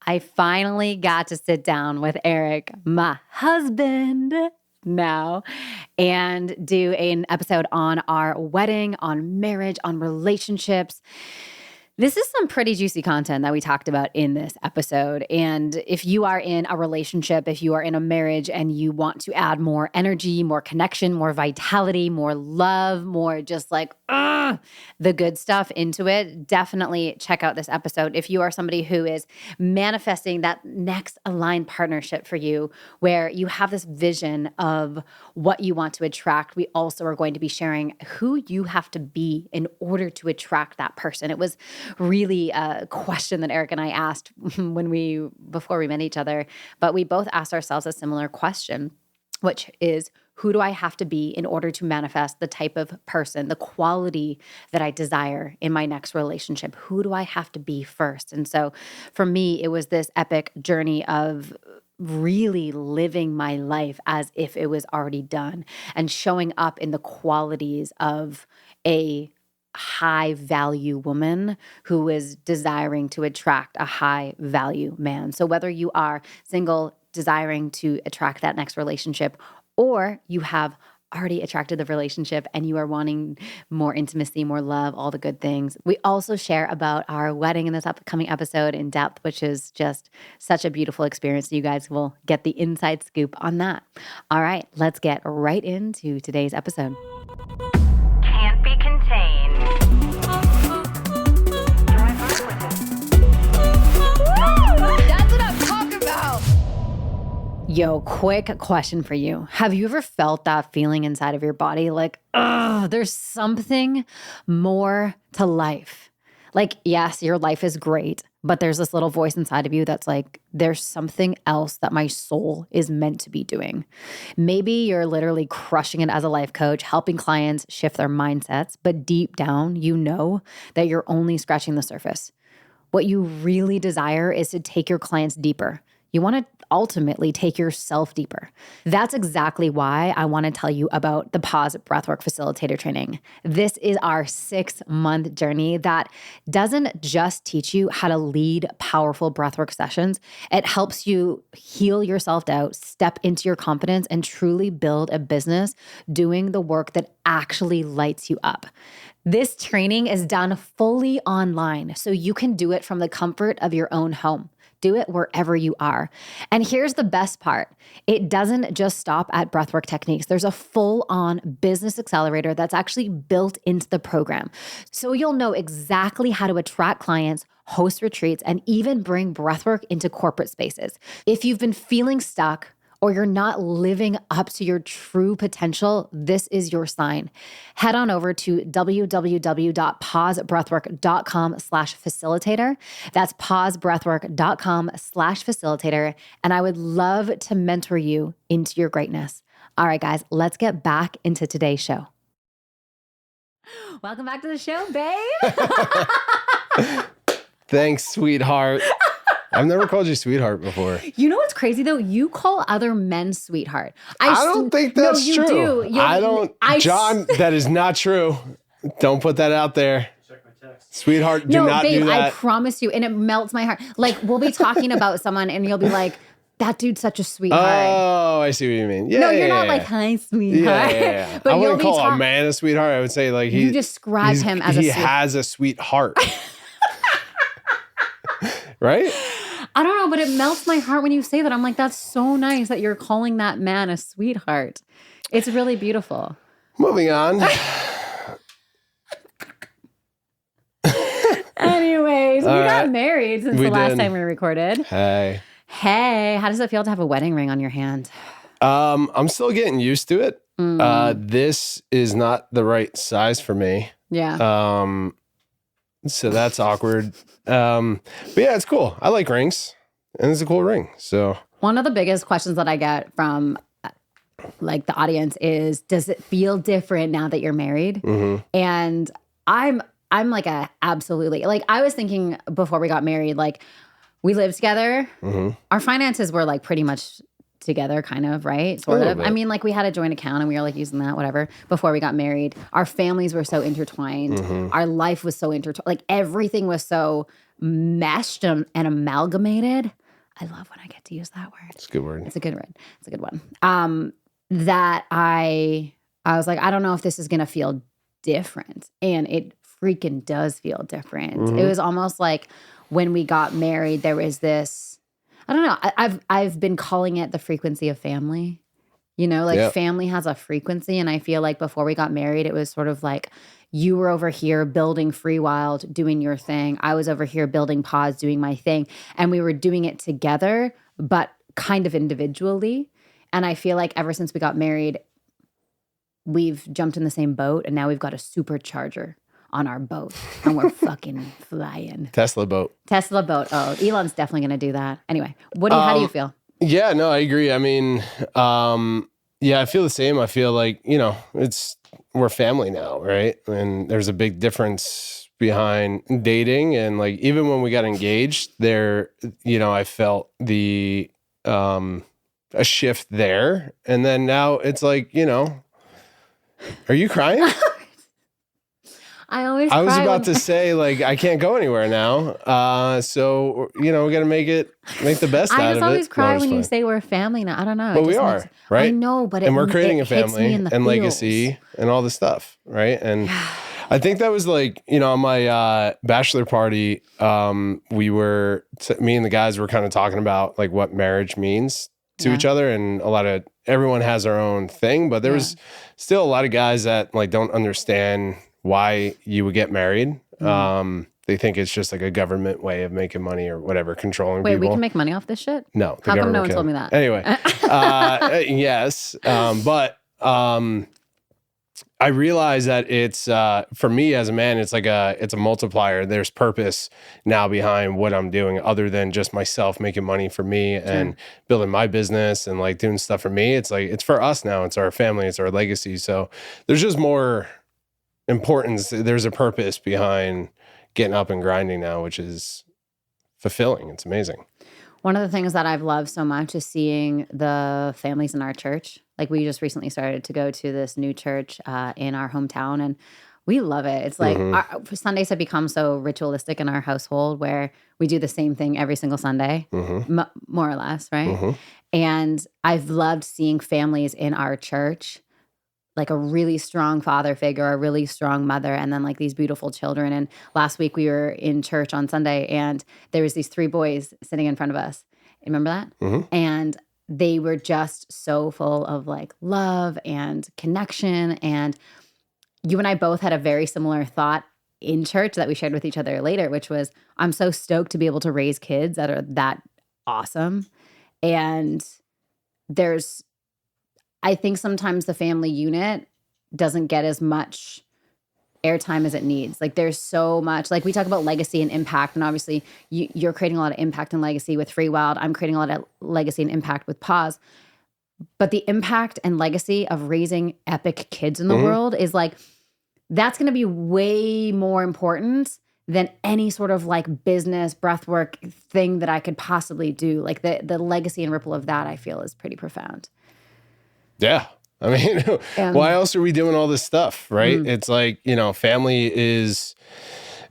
I finally got to sit down with Eric, my husband now, and do an episode on our wedding, on marriage, on relationships. This is some pretty juicy content that we talked about in this episode. And if you are in a relationship, if you are in a marriage and you want to add more energy, more connection, more vitality, more love, more just like the good stuff into it, definitely check out this episode. If you are somebody who is manifesting that next aligned partnership for you, where you have this vision of what you want to attract, we also are going to be sharing who you have to be in order to attract that person. It was really a question that Eric and I asked before we met each other, but we both asked ourselves a similar question, which is, who do I have to be in order to manifest the type of person, the quality that I desire in my next relationship? Who do I have to be first? And so for me, it was this epic journey of really living my life as if it was already done and showing up in the qualities of a high value woman who is desiring to attract a high value man. So whether you are single, desiring to attract that next relationship, or you have already attracted the relationship and you are wanting more intimacy, more love, all the good things. We also share about our wedding in this upcoming episode in depth, which is just such a beautiful experience. You guys will get the inside scoop on that. All right, let's get right into today's episode. Can't be contained. That's what I'm talking about. Yo, quick question for you. Have you ever felt that feeling inside of your body like, there's something more to life? Like, yes, your life is great, but there's this little voice inside of you that's like, there's something else that my soul is meant to be doing. Maybe you're literally crushing it as a life coach, helping clients shift their mindsets, but deep down, you know that you're only scratching the surface. What you really desire is to take your clients deeper. You want to ultimately take yourself deeper. That's exactly why I want to tell you about the Pause Breathwork Facilitator Training. This is our 6-month journey that doesn't just teach you how to lead powerful breathwork sessions. It helps you heal your self-doubt, step into your confidence, and truly build a business doing the work that actually lights you up. This training is done fully online, so you can do it from the comfort of your own home. Do it wherever you are. And here's the best part. It doesn't just stop at breathwork techniques. There's a full-on business accelerator that's actually built into the program. So you'll know exactly how to attract clients, host retreats, and even bring breathwork into corporate spaces. If you've been feeling stuck, or you're not living up to your true potential, this is your sign. Head on over to www.pausebreathwork.com/facilitator. That's pausebreathwork.com/facilitator. And I would love to mentor you into your greatness. All right, guys, let's get back into today's show. Welcome back to the show, babe. Thanks, sweetheart. I've never called you sweetheart before. You know what's crazy though? You call other men sweetheart. I don't think that's you true. Do. I don't. John, that is not true. Don't put that out there. Check my text. Sweetheart, do not babe, do that. I promise you, and it melts my heart. Like, we'll be talking about someone and you'll be like, that dude's such a sweetheart. Oh, I see what you mean. Yeah, you're not like, hi, sweetheart. Yeah. But I wouldn't call a man a sweetheart. I would say like you describe him as a sweetheart. He has a sweetheart. Right? I don't know, but it melts my heart when you say that. I'm like, that's so nice that you're calling that man a sweetheart. It's really beautiful. Moving on. Anyways, we got married since the last time we recorded. Hey, how does it feel to have a wedding ring on your hand? I'm still getting used to it. This is not the right size for me. Yeah. So that's awkward. But yeah, it's cool. I like rings, and it's a cool ring. So one of the biggest questions that I get from like the audience is, does it feel different now that you're married? Mm-hmm. And I'm like absolutely, like I was thinking before we got married, like we lived together. Mm-hmm. Our finances were like pretty much together, kind of, right? Sort of. I mean, like we had a joint account and we were like using that, whatever, before we got married. Our families were so intertwined. Mm-hmm. Our life was so intertwined. Like everything was so meshed and amalgamated. I love when I get to use that word. It's a good word. It's a good word. It's a good one. That I was like, I don't know if this is going to feel different. And it freaking does feel different. It was almost like when we got married, there was this, I don't know. I've been calling it the frequency of family. You know, like family has a frequency. And I feel like before we got married, it was sort of like you were over here building Freewyld, doing your thing. I was over here building Pause, doing my thing. And we were doing it together, but kind of individually. And I feel like ever since we got married, we've jumped in the same boat. And now we've got a supercharger on our boat. And we're fucking flying. Tesla boat. Oh, Elon's definitely going to do that. Anyway, how do you feel? Yeah, no, I agree. I mean, I feel the same. I feel like, we're family now, right? And there's a big difference behind dating. And like, even when we got engaged there, I felt a shift there. And then now it's like, are you crying? I was about to say, like, I can't go anywhere now. So, we got to make the best out of it. I just always cry when you say we're family now. I don't know. But we are, right? I know, but and we're creating a family and legacy and all this stuff, right? And I think that was like, on my bachelor party, me and the guys were kind of talking about like what marriage means to each other, and everyone has their own thing, but there was still a lot of guys that like don't understand why you would get married. They think it's just like a government way of making money or whatever, controlling people. Wait, we can make money off this shit? No. How come no one told me that? Anyway, yes. But I realize that it's, for me as a man, it's a multiplier. There's purpose now behind what I'm doing other than just myself making money for me and building my business and like doing stuff for me. It's like, it's for us now. It's our family. It's our legacy. So there's just more importance. There's a purpose behind getting up and grinding now, which is fulfilling. It's amazing. One of the things that I've loved so much is seeing the families in our church. Like we just recently started to go to this new church in our hometown, and we love it. It's like our Sundays have become so ritualistic in our household where we do the same thing every single Sunday, more or less, right? And I've loved seeing families in our church, like a really strong father figure, a really strong mother, and then like these beautiful children. And last week we were in church on Sunday, and there was these 3 boys sitting in front of us. Remember that? And they were just so full of like love and connection. And you and I both had a very similar thought in church that we shared with each other later, which was, I'm so stoked to be able to raise kids that are that awesome. And I think sometimes the family unit doesn't get as much airtime as it needs. Like there's so much, like we talk about legacy and impact, and obviously you're creating a lot of impact and legacy with Freewyld. I'm creating a lot of legacy and impact with Pause. But the impact and legacy of raising epic kids in the world is like, that's going to be way more important than any sort of like business breathwork thing that I could possibly do. Like the legacy and ripple of that, I feel, is pretty profound. Yeah. I mean, why else are we doing all this stuff, right? It's like, family is,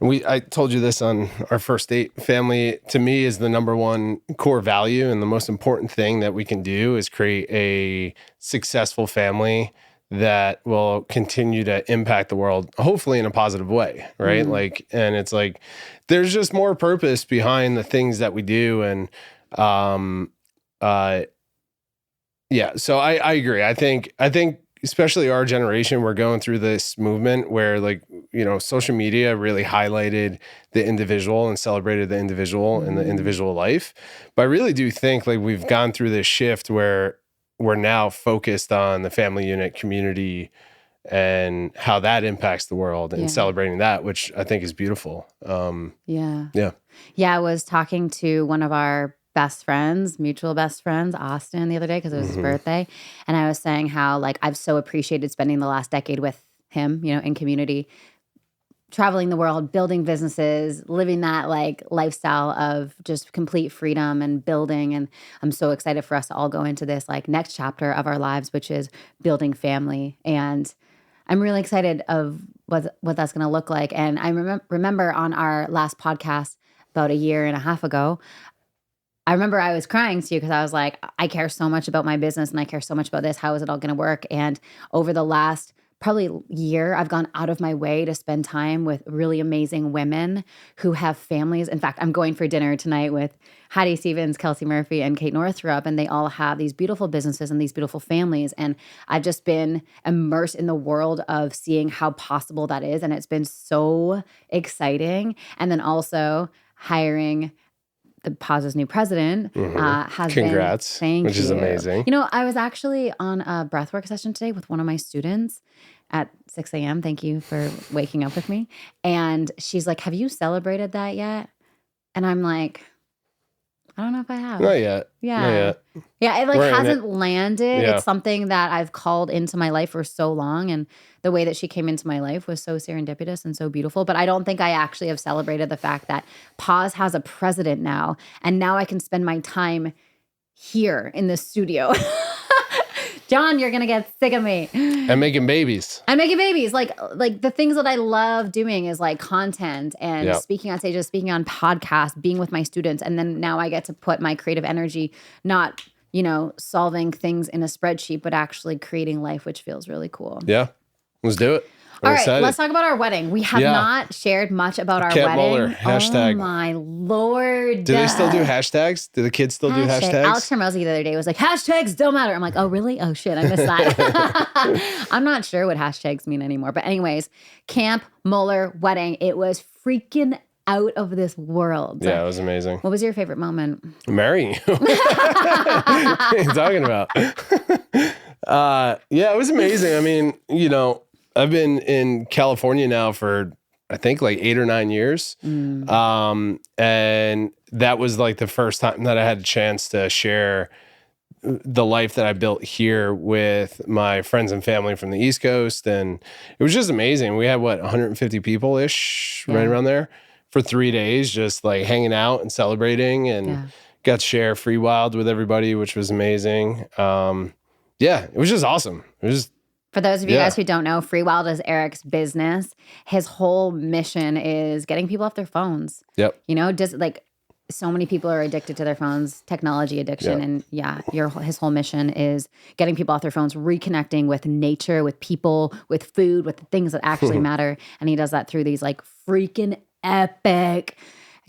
I told you this on our first date, family to me is the number one core value, and the most important thing that we can do is create a successful family that will continue to impact the world, hopefully in a positive way, right? And it's like, there's just more purpose behind the things that we do. And, so I agree. I think especially our generation, we're going through this movement where like, social media really highlighted the individual and celebrated the individual and the individual life. But I really do think like we've gone through this shift where we're now focused on the family unit community and how that impacts the world and celebrating that, which I think is beautiful. Yeah, I was talking to one of our best friends, mutual best friends, Austin, the other day because it was his birthday. And I was saying how like I've so appreciated spending the last decade with him, in community, traveling the world, building businesses, living that like lifestyle of just complete freedom and building. And I'm so excited for us to all go into this like next chapter of our lives, which is building family. And I'm really excited of what that's going to look like. And I remember on our last podcast, about a year and a half ago, I remember I was crying to you because I was like, I care so much about my business and I care so much about this. How is it all going to work? And over the last probably year, I've gone out of my way to spend time with really amazing women who have families. In fact, I'm going for dinner tonight with Hattie Stevens, Kelsey Murphy, and Kate Northrup, and they all have these beautiful businesses and these beautiful families. And I've just been immersed in the world of seeing how possible that is. And it's been so exciting. And then also hiring the Paus's new president has Congrats, been, which is amazing. You know, I was actually on a breathwork session today with one of my students at 6 a.m. Thank you for waking up with me. And she's like, have you celebrated that yet? And I'm like, I don't know if I have. Not yet. Yeah. Not yet. Yeah, it like We're in hasn't it. landed. Yeah. It's something that I've called into my life for so long. And the way that she came into my life was so serendipitous and so beautiful. But I don't think I actually have celebrated the fact that Pause has a president now. And now I can spend my time here in the studio. John, you're going to get sick of me. And making babies. I'm making babies. Like the things that I love doing is like content and speaking on stages, speaking on podcasts, being with my students. And then now I get to put my creative energy, not, you know, solving things in a spreadsheet, but actually creating life, which feels really cool. Yeah. Let's do it. All right, let's talk about our wedding. We have not shared much about our Camp wedding. Moeller, hashtag. Oh my Lord. Do they still do hashtags? Do the kids still do hashtags? Alex Hermosi the other day was like, hashtags don't matter. I'm like, oh, really? Oh, shit, I missed that. I'm not sure what hashtags mean anymore. But anyways, Camp Moeller wedding. It was freaking out of this world. Yeah, it was amazing. What was your favorite moment? Marrying you. What are you talking about? Yeah, it was amazing. I mean, you know, I've been in California now for, I think, like 8 or 9 years. And that was like the first time that I had a chance to share the life that I built here with my friends and family from the East Coast. And it was just amazing. We had, 150 people-ish, right around there, for 3 days, just like hanging out and celebrating, and got to share Freewyld with everybody, which was amazing. Yeah, it was just awesome. It was just, for those of you guys who don't know, Freewyld is Eric's business. His whole mission is getting people off their phones. Yep. You know, just like so many people are addicted to their phones, technology addiction. Yep. And his whole mission is getting people off their phones, reconnecting with nature, with people, with food, with the things that actually matter. And he does that through these like freaking epic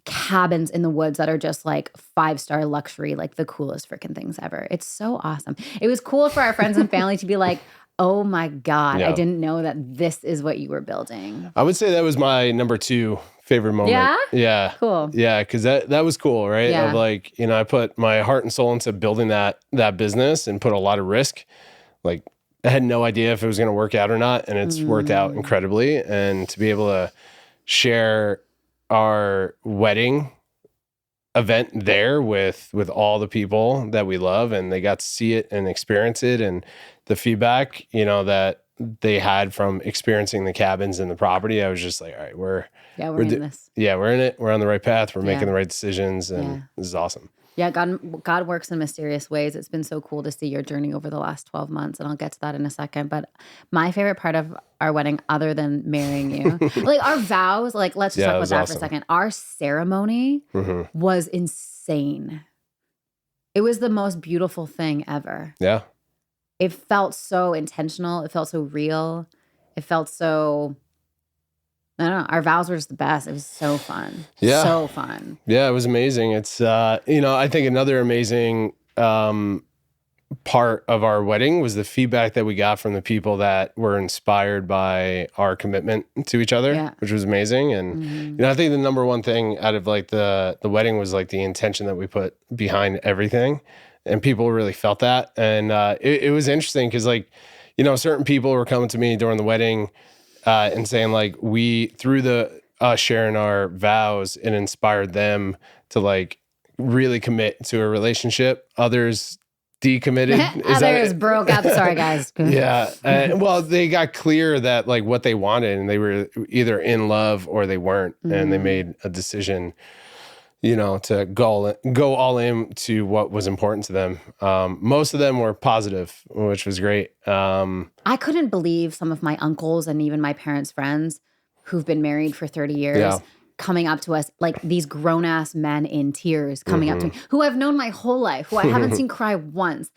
cabins in the woods that are just like 5-star luxury, like the coolest freaking things ever. It's so awesome. It was cool for our friends and family to be like, oh my God, I didn't know that this is what you were building. I would say that was my number 2 favorite moment. Yeah? Yeah. Cool. Yeah, because that was cool, right? Yeah. Of like, you know, I put my heart and soul into building that business and put a lot of risk. Like, I had no idea if it was going to work out or not, and it's worked out incredibly. And to be able to share our wedding event there with all the people that we love, and they got to see it and experience it, and the feedback, you know, that they had from experiencing the cabins and the property, I was just like, all right, we're in this. Yeah, we're in it. We're on the right path. We're making the right decisions, and this is awesome. Yeah, God works in mysterious ways. It's been so cool to see your journey over the last 12 months, and I'll get to that in a second. But my favorite part of our wedding, other than marrying you, like our vows, like let's just talk about that for a second. Our ceremony was insane. It was the most beautiful thing ever. Yeah. It felt so intentional. It felt so real. It felt so, I don't know. Our vows were just the best. It was so fun. Yeah. So fun. Yeah, it was amazing. It's, you know, I think another amazing part of our wedding was the feedback that we got from the people that were inspired by our commitment to each other, which was amazing. And, you know, I think the number one thing out of like the wedding was like the intention that we put behind everything. And people really felt that. And it was interesting because, like, you know, certain people were coming to me during the wedding and saying, like, through us sharing our vows, it inspired them to, like, really commit to a relationship. Others decommitted. Others broke up. Sorry, guys. Yeah. Well, they got clear that, like, what they wanted, and they were either in love or they weren't. And they made a decision, you know, to go all in to what was important to them. Most of them were positive, which was great. I couldn't believe some of my uncles and even my parents' friends who've been married for 30 years coming up to us, like these grown ass men in tears coming up to me, who I've known my whole life, who I haven't seen cry once,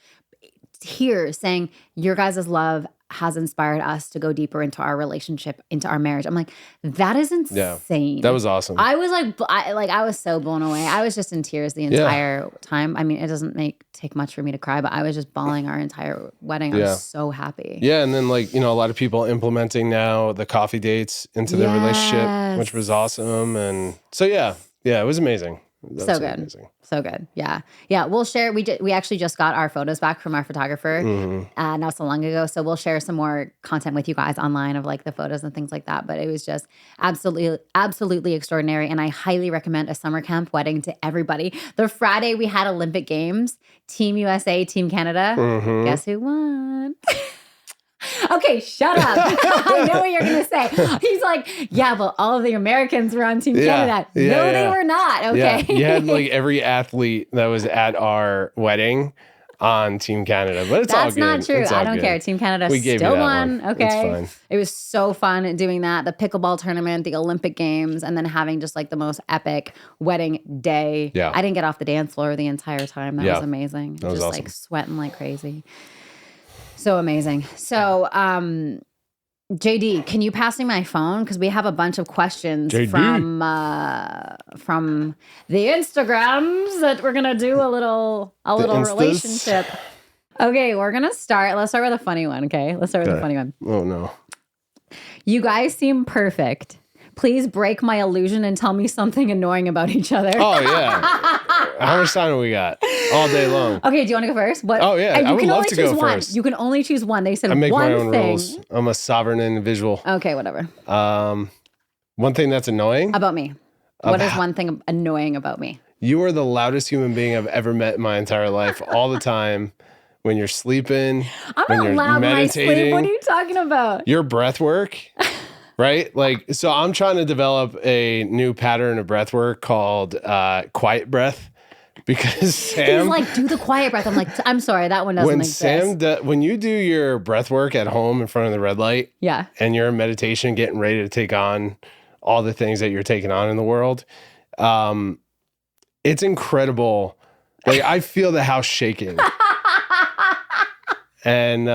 here saying, your guys' love has inspired us to go deeper into our relationship, into our marriage. I'm like, that is insane. Yeah, that was awesome. I was I was so blown away. I was just in tears the entire time. I mean, it doesn't take much for me to cry, but I was just bawling our entire wedding. I was so happy. Yeah, and then like, a lot of people implementing now the coffee dates into their relationship, which was awesome. And so it was amazing. So good. Amazing. So good. Yeah. Yeah. We'll share. We actually just got our photos back from our photographer not so long ago. So we'll share some more content with you guys online of like the photos and things like that. But it was just absolutely extraordinary. And I highly recommend a summer camp wedding to everybody. The Friday we had Olympic Games, Team USA, Team Canada. Guess who won? Okay, shut up. I know what you're going to say. He's like, yeah, but all of the Americans were on Team Canada. No, they were not. Okay. Yeah. You had like every athlete that was at our wedding on Team Canada, but it's all good. That's not true. I don't care. Team Canada still won. Okay. It's fine. It was so fun doing that. The pickleball tournament, the Olympic Games, and then having just like the most epic wedding day. Yeah. I didn't get off the dance floor the entire time. That was amazing. That was just awesome. Like sweating like crazy. So amazing. So, JD, can you pass me my phone? Because we have a bunch of questions from the Instagrams that we're gonna do a little relationship. Okay, we're gonna start. Let's start with a funny one. Okay, let's start with a funny one. Oh no. You guys seem perfect. Please break my illusion and tell me something annoying about each other. Oh yeah. How much time do we got? All day long. Okay, do you want to go first? What? Oh yeah, I would love to go one. first. You can only choose one. They said I make one my own thing. rules. I'm a sovereign individual. Okay, whatever. One thing that's annoying about me. What is one thing annoying about me? You are the loudest human being I've ever met in my entire life. All the time. When you're sleeping, I'm when not you're loud meditating. When I sleep. What are you talking about? Your breath work. Right? Like, so I'm trying to develop a new pattern of breath work called quiet breath because Sam... He's like, do the quiet breath. I'm like, I'm sorry, that one doesn't exist. When you do your breath work at home in front of the red light and you're in meditation, getting ready to take on all the things that you're taking on in the world, it's incredible. Like, I feel the house shaking. And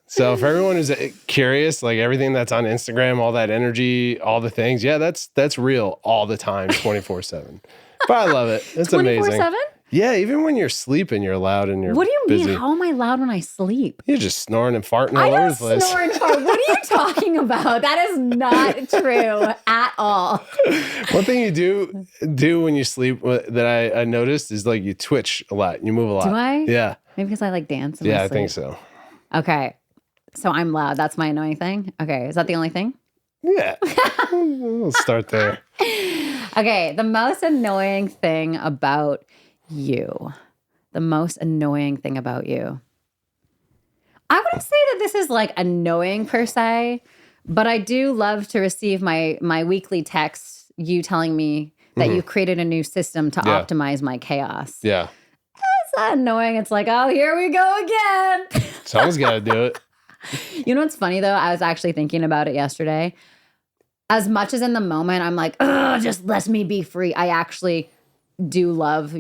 so for everyone who's curious, like everything that's on Instagram, all that energy, all the things, that's real all the time, 24/7. But I love it. It's 24/7? amazing. 24/7? Yeah, even when you're sleeping, you're loud and you're What do you busy. mean? How am I loud when I sleep? You're just snoring and farting all over the place. I don't snore and fart. What are you talking about? That is not true at all. One thing you do when you sleep that I noticed is like you twitch a lot. You move a lot. Do I? Yeah. Maybe because I like dance in my Yeah, sleep. I think so. Okay. So I'm loud. That's my annoying thing? Okay. Is that the only thing? Yeah. We'll start there. Okay. The most annoying thing about you. The most annoying thing about you. I wouldn't say that this is like annoying per se, but I do love to receive my weekly texts, you telling me that you've created a new system to optimize my chaos. Yeah. It's not annoying. It's like, oh, here we go again. Someone's got to do it. You know what's funny though? I was actually thinking about it yesterday. As much as in the moment, I'm like, oh, just let me be free. I actually do love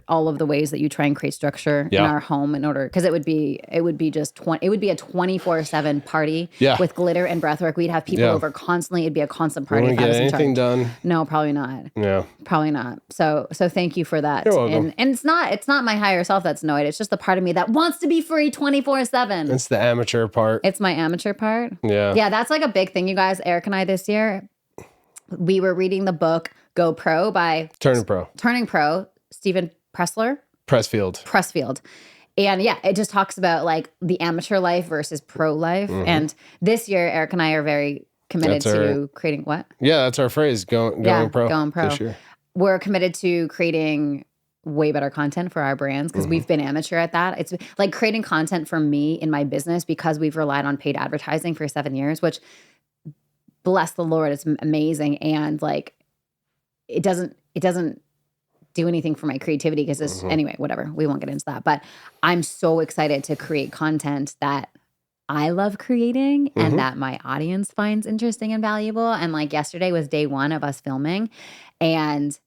all of the ways that you try and create structure in our home in order, because it would be a 24/7 party with glitter and breathwork. We'd have people over constantly. It'd be a constant party. You want to get anything done? No, probably not. Yeah, probably not. So thank you for that. You're welcome. And it's not my higher self that's annoyed. It's just the part of me that wants to be free 24/7. It's the amateur part. It's my amateur part. Yeah, yeah. That's like a big thing, you guys. Eric and I this year, we were reading the book Go Pro by Turning Pro, Stephen Pressfield. And yeah, it just talks about like the amateur life versus pro life. And this year, Eric and I are very committed to creating what? Yeah, that's our phrase, going pro. Going pro. This year. We're committed to creating way better content for our brands because we've been amateur at that. It's like creating content for me in my business because we've relied on paid advertising for 7 years, which bless the Lord, it's amazing. And like, it doesn't do anything for my creativity because it's anyway, whatever. We won't get into that. But I'm so excited to create content that I love creating and that my audience finds interesting and valuable. And like yesterday was day one of us filming, and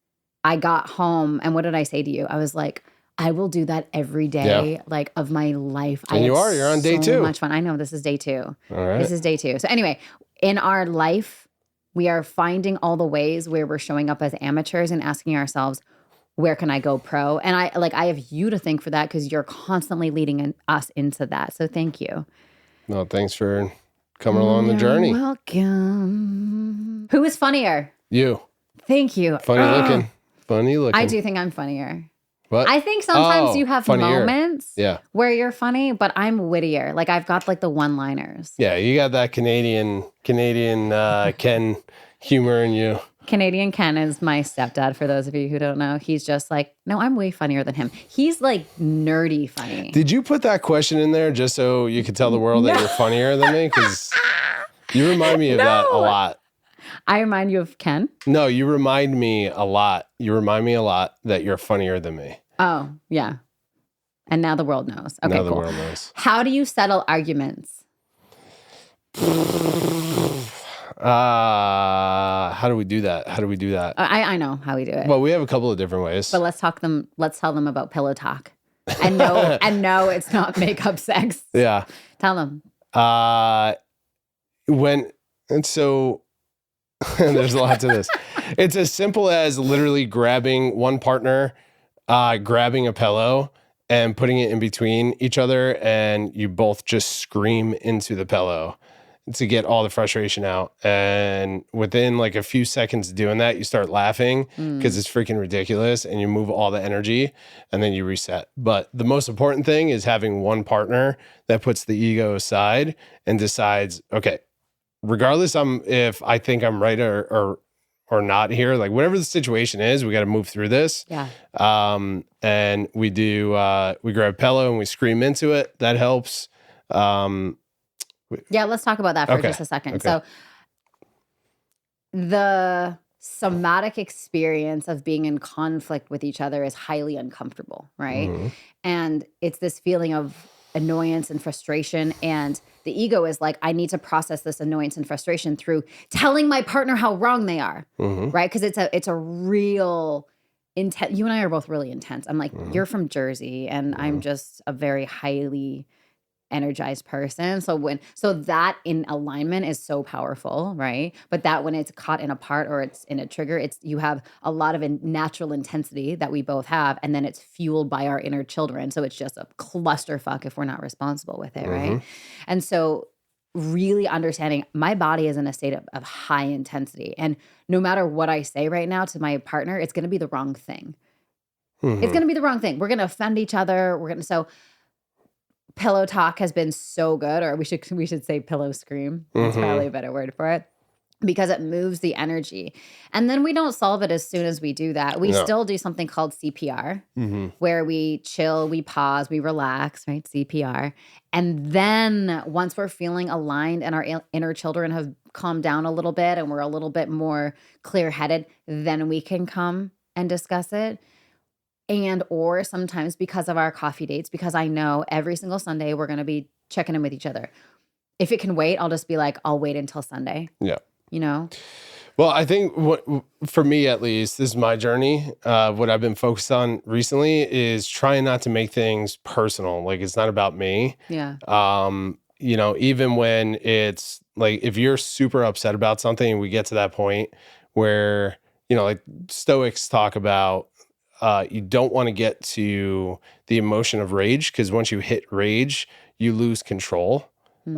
I got home, and what did I say to you? I was like, I will do that every day, like of my life. And you're on day 2. So much fun. I know this is day 2. All right. This is day 2. So anyway, in our life, we are finding all the ways where we're showing up as amateurs and asking ourselves, where can I go pro? And I have you to thank for that, because you're constantly leading us into that. So thank you. No, thanks for coming along the journey. Welcome. Who is funnier? You. Thank you. Funny looking. I do think I'm funnier. What? I think sometimes you have funnier. moments where you're funny, but I'm wittier. Like I've got like the one-liners. Yeah, you got that Canadian Ken humor in you. Canadian Ken is my stepdad, for those of you who don't know. He's just like, no, I'm way funnier than him. He's like nerdy funny. Did you put that question in there just so you could tell the world that you're funnier than me? Because you remind me of that a lot. I remind you of Ken? No, you remind me a lot. You remind me a lot that you're funnier than me. Oh, yeah. And now the world knows. Okay, now the cool. world knows. How do you settle arguments? How do we do that? I know how we do it. Well, we have a couple of different ways. But let's tell them about pillow talk. And no, it's not makeup sex. Yeah. Tell them. There's a lot to this. It's as simple as literally grabbing one partner, grabbing a pillow and putting it in between each other, and you both just scream into the pillow to get all the frustration out. And within like a few seconds doing that, you start laughing because it's freaking ridiculous, and you move all the energy, and then you reset. But the most important thing is having one partner that puts the ego aside and decides, okay, regardless if I think I'm right or not here, like whatever the situation is, we got to move through this. Yeah. And we grab a pillow and we scream into it. That helps. Yeah, let's talk about that for just a second. Okay. So the somatic experience of being in conflict with each other is highly uncomfortable, right? Mm-hmm. And it's this feeling of annoyance and frustration, and the ego is like, I need to process this annoyance and frustration through telling my partner how wrong they are, right? Because it's a real intense. You and I are both really intense. I'm like, you're from Jersey, and I'm just a very highly energized person. So that in alignment is so powerful, right? But that when it's caught in a part or it's in a trigger, you have a lot of natural intensity that we both have, and then it's fueled by our inner children. So it's just a clusterfuck if we're not responsible with it, right? And so really understanding my body is in a state of high intensity, and no matter what I say right now to my partner, it's going to be the wrong thing. It's going to be the wrong thing. We're going to offend each other. So pillow talk has been so good, or we should say pillow scream. That's probably a better word for it, because it moves the energy. And then we don't solve it as soon as we do that. We still do something called CPR, where we chill, we pause, we relax, right? CPR. And then once we're feeling aligned and our inner children have calmed down a little bit and we're a little bit more clear-headed, then we can come and discuss it. Or sometimes because of our coffee dates, because I know every single Sunday we're going to be checking in with each other. If it can wait, I'll just be like, I'll wait until Sunday. Yeah. You know? Well, I think for me at least, this is my journey. What I've been focused on recently is trying not to make things personal. Like, it's not about me. Yeah. Even when it's like, if you're super upset about something and we get to that point where, like Stoics talk about, you don't want to get to the emotion of rage, because once you hit rage, you lose control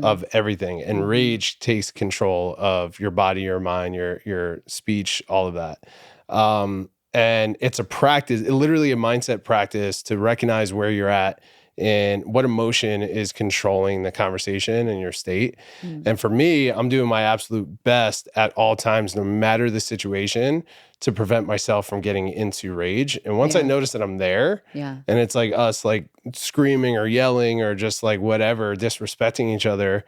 of everything. And rage takes control of your body, your mind, your speech, all of that. And it's a practice, literally a mindset practice, to recognize where you're at and what emotion is controlling the conversation and your state. And for me, I'm doing my absolute best at all times, no matter the situation, to prevent myself from getting into rage. And once I notice that I'm there, and it's like us like screaming or yelling or just like whatever, disrespecting each other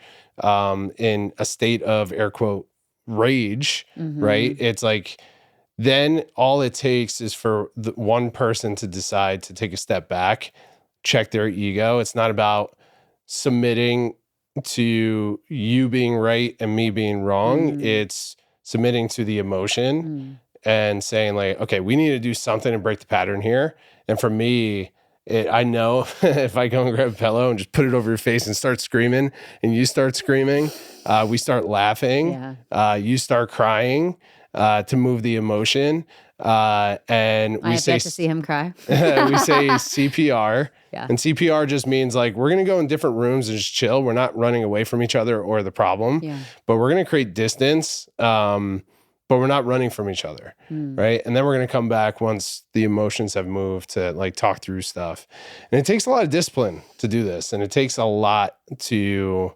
in a state of air quote rage, right? It's like, then all it takes is for the one person to decide to take a step back, check their ego. It's not about submitting to you being right and me being wrong. It's submitting to the emotion and saying like, okay, we need to do something to break the pattern here. And for me, I know if I go and grab a pillow and just put it over your face and start screaming, and you start screaming, we start laughing, you start crying to move the emotion. And we I have yet to see him cry. we say CPR. Yeah. And CPR just means like we're going to go in different rooms and just chill. We're not running away from each other or the problem, but we're going to create distance. But we're not running from each other, right? And then we're going to come back once the emotions have moved to like talk through stuff. And it takes a lot of discipline to do this, and it takes a lot to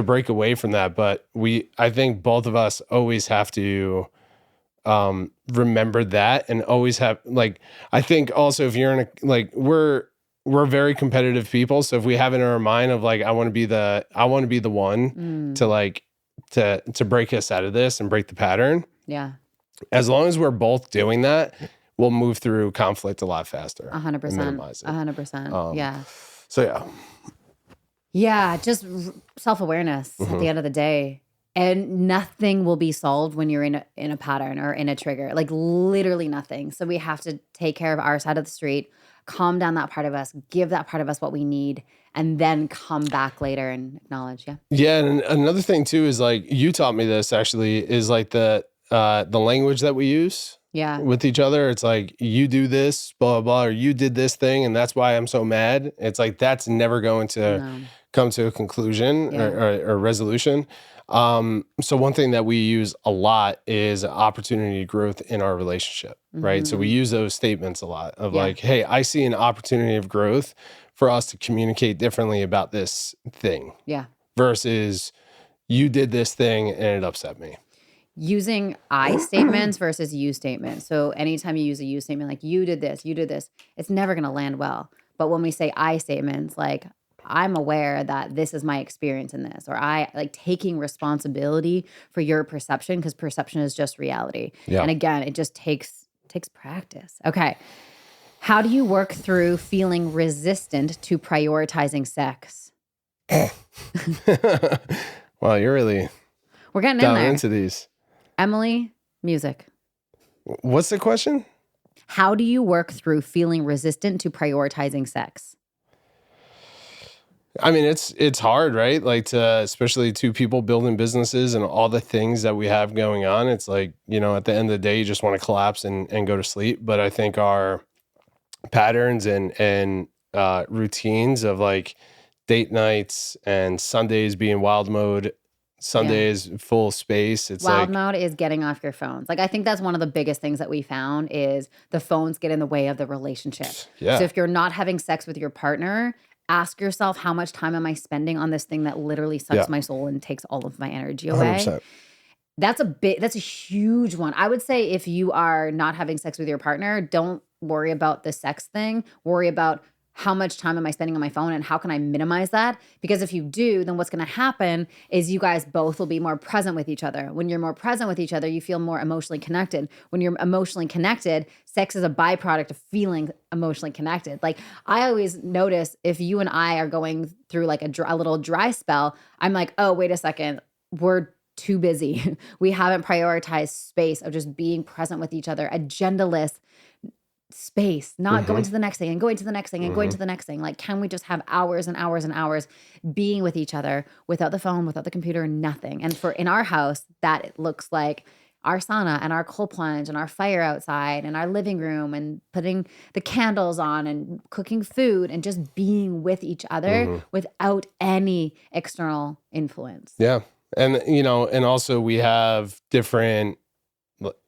break away from that. But I think both of us always have to remember that, and always have like, I think also if you're in a, like we're very competitive people. So if we have it in our mind of like, I want to be the one to like, to break us out of this and break the pattern. Yeah. As long as we're both doing that, we'll move through conflict a lot faster. 100%. 100%. Yeah. So yeah. Yeah. Just self-awareness at the end of the day. And nothing will be solved when you're in a pattern or in a trigger, like literally nothing. So we have to take care of our side of the street, calm down that part of us, give that part of us what we need, and then come back later and acknowledge. Yeah. Yeah. And another thing too is like, you taught me this actually, is like the language that we use with each other. It's like, you do this, blah, blah, blah, or you did this thing, and that's why I'm so mad. It's like, that's never going to come to a conclusion or resolution. So one thing that we use a lot is opportunity growth in our relationship, right? So we use those statements a lot of like, hey, I see an opportunity of growth for us to communicate differently about this thing. Yeah. Versus you did this thing and it upset me. Using I statements versus you statements. So anytime you use a you statement, like you did this, it's never going to land well. But when we say I statements, like I'm aware that this is my experience in this, or I like taking responsibility for your perception, because perception is just reality. Yeah. And again, it just takes practice. Okay. How do you work through feeling resistant to prioritizing sex? Wow, you're really we're getting in there into these. Emily, music. What's the question? How do you work through feeling resistant to prioritizing sex? I mean, it's hard, right? Like especially two people building businesses and all the things that we have going on. It's like, at the end of the day, you just want to collapse and go to sleep. But I think our patterns and routines of like date nights and Sundays being wild mode, Sundays full space. It's wild mode is getting off your phones. Like I think that's one of the biggest things that we found is the phones get in the way of the relationship. Yeah. So if you're not having sex with your partner, ask yourself, how much time am I spending on this thing that literally sucks my soul and takes all of my energy away? 100%. That's a huge one. I would say if you are not having sex with your partner, don't worry about the sex thing. Worry about how much time am I spending on my phone and how can I minimize that? Because if you do, then what's going to happen is you guys both will be more present with each other. When you're more present with each other, you feel more emotionally connected. When you're emotionally connected, sex is a byproduct of feeling emotionally connected. Like I always notice if you and I are going through like a little dry spell, I'm like, oh, wait a second, we're too busy. We haven't prioritized space of just being present with each other, agendaless space, not going to the next thing and going to the next thing and going to the next thing. Like, can we just have hours and hours and hours being with each other without the phone, without the computer, nothing? And in our house, that it looks like our sauna and our cold plunge and our fire outside and our living room and putting the candles on and cooking food and just being with each other without any external influence. Yeah. And, and also we have different,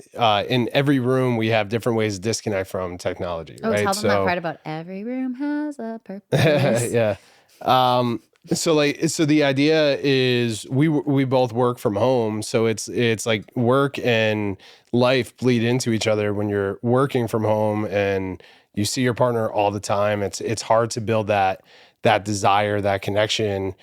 in every room, we have different ways to disconnect from technology, right? Tell them that part about every room has a purpose. Yeah. So the idea is we both work from home. So it's like work and life bleed into each other when you're working from home and you see your partner all the time. It's hard to build that desire, that connection,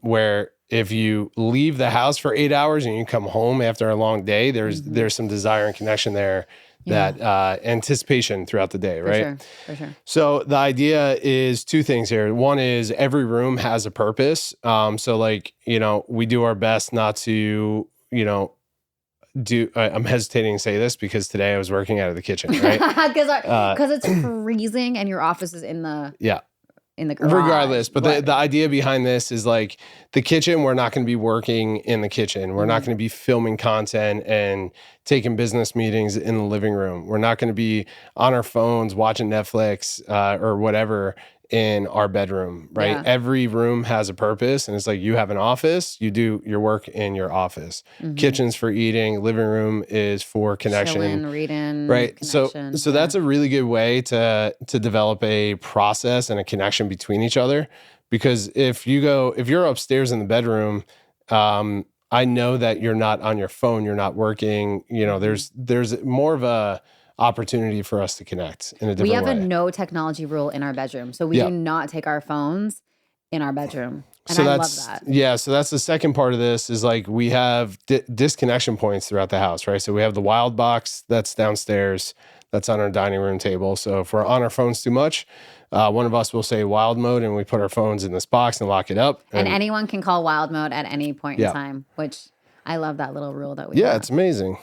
where if you leave the house for 8 hours and you come home after a long day, there's some desire and connection there that anticipation throughout the day, right? For sure. So the idea is two things here. One is every room has a purpose. So like, we do our best not to, I'm hesitating to say this because today I was working out of the kitchen, right? Because it's freezing and your office is in the garage. Regardless, but the idea behind this is like the kitchen, we're not going to be working in the kitchen. We're not going to be filming content and taking business meetings in the living room. We're not going to be on our phones watching Netflix or whatever in our bedroom, right? Yeah. Every room has a purpose, and it's like you have an office, you do your work in your office. Kitchen's for eating, living room is for connection, chilling, reading, right? So that's a really good way to develop a process and a connection between each other. Because if you're upstairs in the bedroom, I know that you're not on your phone, you're not working. There's more of a opportunity for us to connect in a different way. We have a no technology rule in our bedroom. So we do not take our phones in our bedroom. And I love that. Yeah. So that's the second part of this is like we have disconnection points throughout the house, right? So we have the Wild box that's downstairs. That's on our dining room table. So if we're on our phones too much, one of us will say wild mode and we put our phones in this box and lock it up. And anyone can call wild mode at any point in time, which I love that little rule that we have. It's amazing.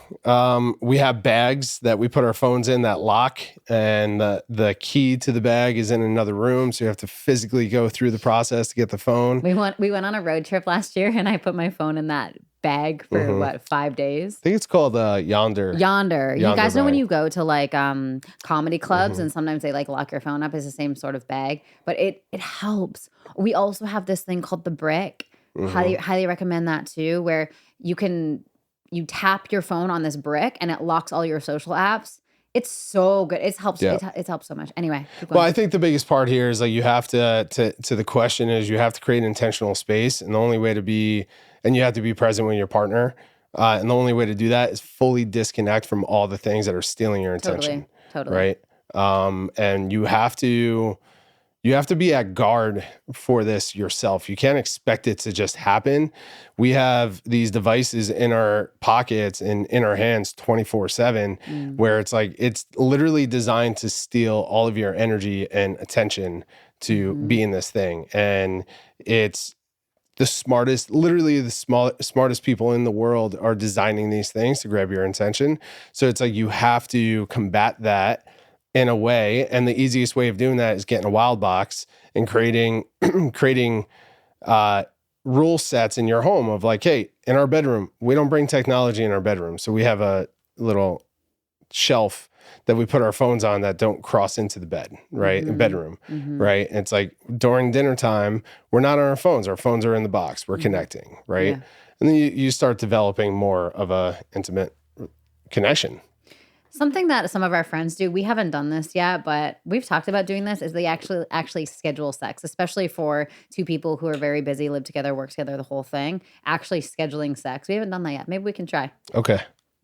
We have bags that we put our phones in that lock, and the key to the bag is in another room, so you have to physically go through the process to get the phone. We went on a road trip last year, and I put my phone in that bag for 5 days? I think it's called Yonder. You guys know when you go to like comedy clubs and sometimes they like lock your phone up, it's the same sort of bag, but it helps. We also have this thing called the brick. Highly recommend that too, where you tap your phone on this brick and it locks all your social apps. It's so good. It helps. It helps so much. Anyway, keep going. Well, I think the biggest part here is like you have to the question is you have to create an intentional space, and the only way to be, and you have to be present with your partner, and the only way to do that is fully disconnect from all the things that are stealing your attention. Totally. Right. And you have to be at guard for this yourself. You can't expect it to just happen. We have these devices in our pockets and in our hands 24/7, where it's like, it's literally designed to steal all of your energy and attention to be in this thing. And it's the smartest, literally the smartest people in the world are designing these things to grab your attention. So it's like, you have to combat that in a way, and the easiest way of doing that is getting a Wild box and creating rule sets in your home of like, hey, in our bedroom, we don't bring technology in our bedroom. So we have a little shelf that we put our phones on that don't cross into the bed, right? Bedroom, right? And it's like during dinner time, we're not on our phones. Our phones are in the box. We're connecting, right? Yeah. And then you start developing more of a intimate connection. Something that some of our friends do, we haven't done this yet, but we've talked about doing this, is they actually schedule sex, especially for two people who are very busy, live together, work together, the whole thing. Actually scheduling sex. We haven't done that yet. Maybe we can try. Okay.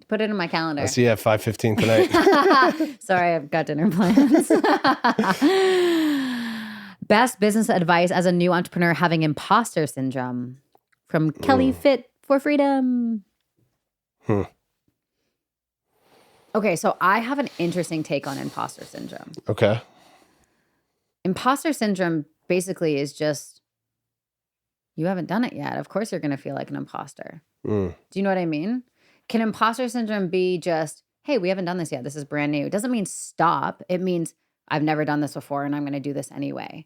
Put it in my calendar. I'll see you at 5:15 tonight. Sorry, I've got dinner plans. Best business advice as a new entrepreneur having imposter syndrome. From Kelly Fit for Freedom. Okay, so I have an interesting take on imposter syndrome. Okay. Imposter syndrome basically is just, you haven't done it yet. Of course you're going to feel like an imposter. Do you know what I mean? Can imposter syndrome be just, hey, we haven't done this yet. This is brand new. It doesn't mean stop. It means I've never done this before and I'm going to do this anyway.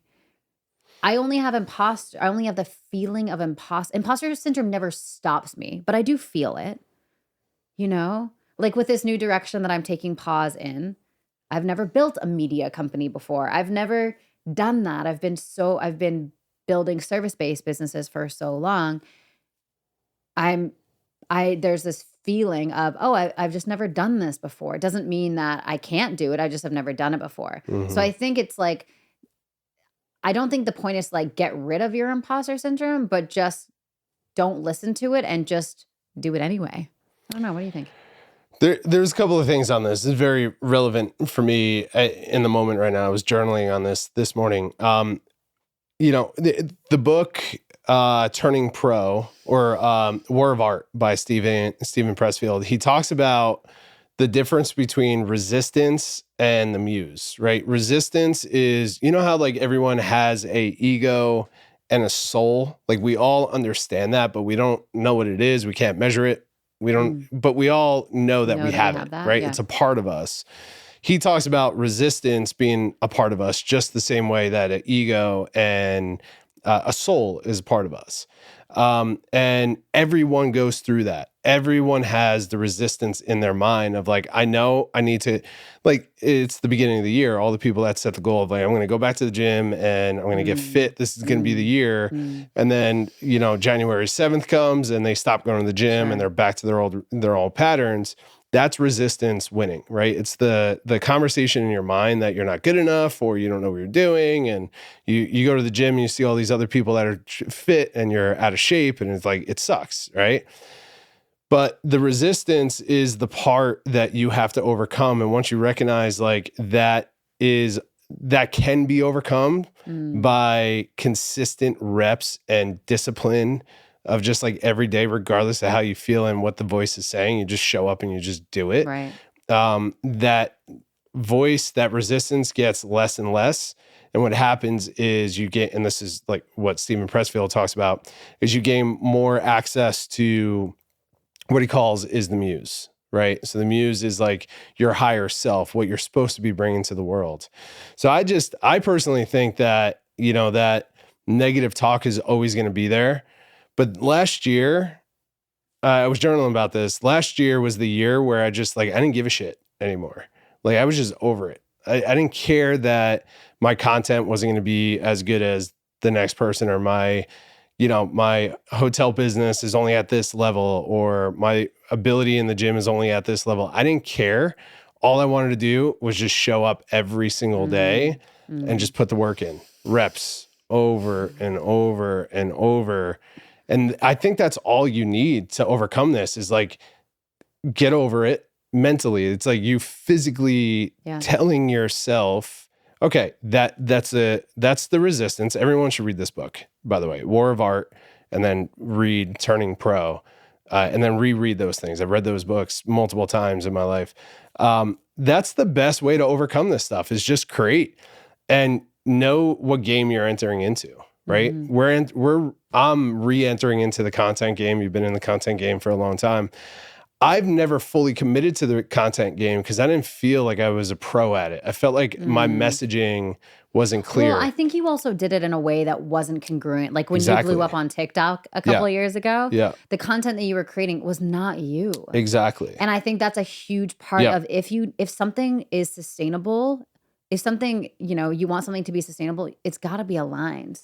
I only have the feeling of imposter syndrome never stops me, but I do feel it, you know? Like with this new direction that I'm taking pause in, I've never built a media company before. I've never done that. I've been building service-based businesses for so long. There's this feeling of, I've just never done this before. It doesn't mean that I can't do it. I just have never done it before. So I think it's like, I don't think the point is like get rid of your imposter syndrome, but just don't listen to it and just do it anyway. I don't know. What do you think? There's a couple of things on this. It's very relevant for me in the moment right now. I was journaling on this morning. The book Turning Pro, or War of Art by Stephen Pressfield, he talks about the difference between resistance and the muse, right? Resistance is, you know how like everyone has a ego and a soul? Like we all understand that, but we don't know what it is. We can't measure it. We don't, but we all know that we have it, that, right? yeah. It's a part of us. He talks about resistance being a part of us just the same way that an ego and a soul is a part of us. And everyone goes through that. Everyone has the resistance in their mind of like, I know I need to, like, it's the beginning of the year. All the people that set the goal of like, I'm going to go back to the gym and I'm going to get fit. This is going to be the year. And then, you know, January 7th comes and they stop going to the gym and they're back to their old patterns. That's resistance winning, right? It's the conversation in your mind that you're not good enough or you don't know what you're doing. And you go to the gym and you see all these other people that are fit and you're out of shape and it's like, it sucks, right? But the resistance is the part that you have to overcome. And once you recognize like that can be overcome by consistent reps and discipline of just like every day, regardless of how you feel and what the voice is saying, you just show up and you just do it. Right. That voice, that resistance gets less and less. And what happens is you get, and this is like what Stephen Pressfield talks about, is you gain more access to what he calls is the muse, right? So the muse is like your higher self, what you're supposed to be bringing to the world. So I personally think that, you know, that negative talk is always going to be there. But last year, I was journaling about this. Last year was the year where I didn't give a shit anymore. Like I was just over it. I didn't care that my content wasn't going to be as good as the next person, or my hotel business is only at this level, or my ability in the gym is only at this level. I didn't care. All I wanted to do was just show up every single day and just put the work in, reps over and over and over. And I think that's all you need to overcome this is like, get over it mentally. It's like you physically telling yourself, okay, that's the resistance. Everyone should read this book, by the way, War of Art, and then read Turning Pro, and then reread those things. I've read those books multiple times in my life. That's the best way to overcome this stuff is just create and know what game you're entering into, right? I'm re-entering into the content game. You've been in the content game for a long time. I've never fully committed to the content game because I didn't feel like I was a pro at it. I felt like my messaging wasn't clear. Well, I think you also did it in a way that wasn't congruent. Like when you blew up on TikTok a couple of years ago, the content that you were creating was not you. Exactly. And I think that's a huge part of if something is sustainable, if something, you want something to be sustainable, it's got to be aligned.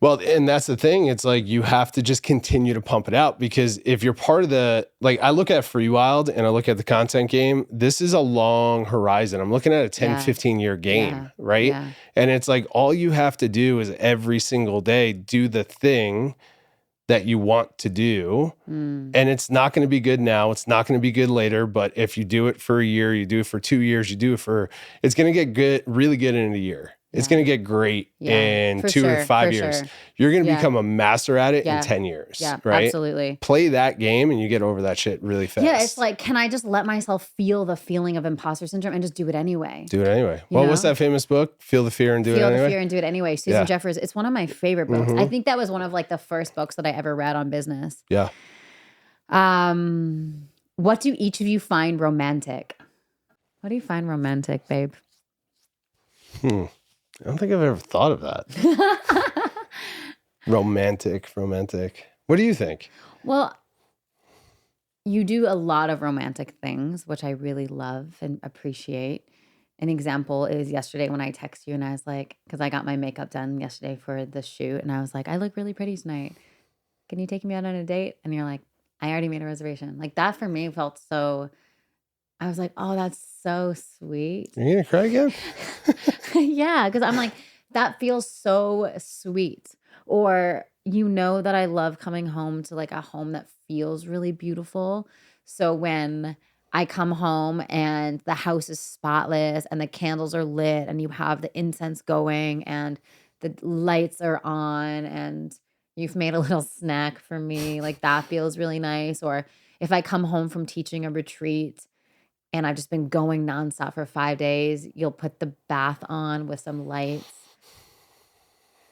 Well, and that's the thing. It's like you have to just continue to pump it out because if you're part of I look at Freewyld and I look at the content game, this is a long horizon. I'm looking at a 10, 15 year game, right? Yeah. And it's like all you have to do is every single day do the thing that you want to do. And it's not going to be good now. It's not going to be good later. But if you do it for a year, you do it for 2 years, it's going to get good, really good in a year. It's going to get great in 2 or 5 years. Sure. You're going to become a master at it in 10 years. Yeah, right? Absolutely. Play that game and you get over that shit really fast. Yeah, it's like, can I just let myself feel the feeling of imposter syndrome and just do it anyway? Do it anyway. What's that famous book? Feel the fear and do it anyway? Feel the fear and do it anyway. Susan Jeffers. It's one of my favorite books. I think that was one of like the first books that I ever read on business. Yeah. What do each of you find romantic? What do you find romantic, babe? I don't think I've ever thought of that. Romantic. What do you think? Well, you do a lot of romantic things, which I really love and appreciate. An example is yesterday when I text you and I was like, because I got my makeup done yesterday for the shoot, and I was like, I look really pretty tonight. Can you take me out on a date? And you're like, I already made a reservation. Like that for me felt so... I was like, oh, that's so sweet. You're going to cry again? Yeah, because I'm like, that feels so sweet. Or that I love coming home to like a home that feels really beautiful. So when I come home and the house is spotless and the candles are lit and you have the incense going and the lights are on and you've made a little snack for me, like that feels really nice. Or if I come home from teaching a retreat and I've just been going nonstop for 5 days. You'll put the bath on with some lights.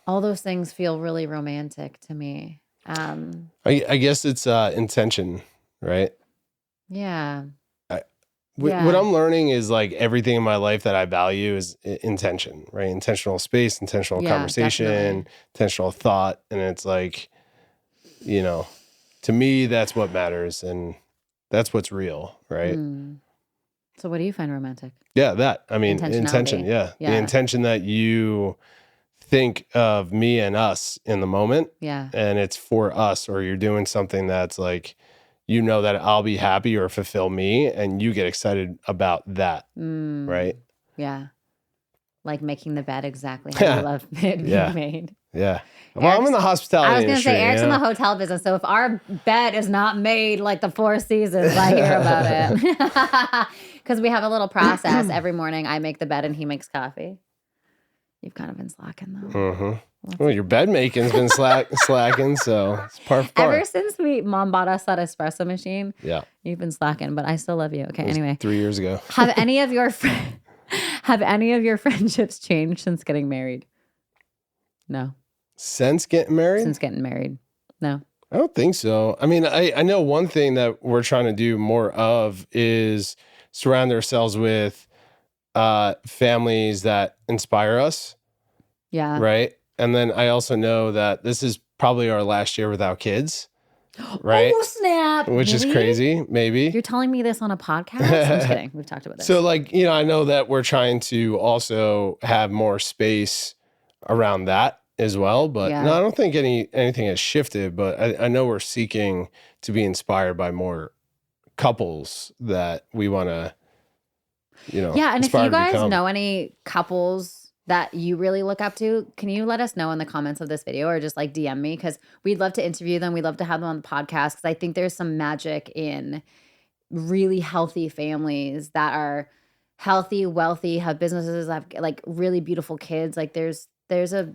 All those things feel really romantic to me. I guess it's intention, right? Yeah. What I'm learning is like everything in my life that I value is intention, right? Intentional space, intentional conversation, definitely. intentional thought. And it's like, to me, that's what matters. And that's what's real, right? So what do you find romantic? Yeah, that. I mean, intention. Yeah. The intention that you think of me and us in the moment. Yeah. And it's for us, or you're doing something that's like, that I'll be happy or fulfill me, and you get excited about that. Right? Yeah. Like making the bed exactly how you love it being made. Yeah. Well, I'm in the hospitality I was going to industry, say, Eric's in the hotel business. So if our bed is not made like the Four Seasons, I hear about it. Because we have a little process. Every morning I make the bed and he makes coffee. You've kind of been slacking though. Mm-hmm. Well, your bed making's been slacking, so it's par for par. Ever since Mom bought us that espresso machine, you've been slacking, but I still love you. Okay, anyway. 3 years ago. Have any of your friendships changed since getting married? No. Since getting married? Since getting married. No. I don't think so. I mean, I know one thing that we're trying to do more of is surround ourselves with families that inspire us. Yeah. Right. And then I also know that this is probably our last year without kids. Right. Oh, snap. Which is crazy. Maybe. You're telling me this on a podcast? I'm just kidding. We've talked about this. So like, I know that we're trying to also have more space around that as well. But no, I don't think anything has shifted, but I know we're seeking to be inspired by more couples that we want to, Yeah, and if you guys know any couples that you really look up to, can you let us know in the comments of this video or just like DM me? Because we'd love to interview them. We'd love to have them on the podcast because I think there's some magic in really healthy families that are healthy, wealthy, have businesses, have like really beautiful kids. Like there's a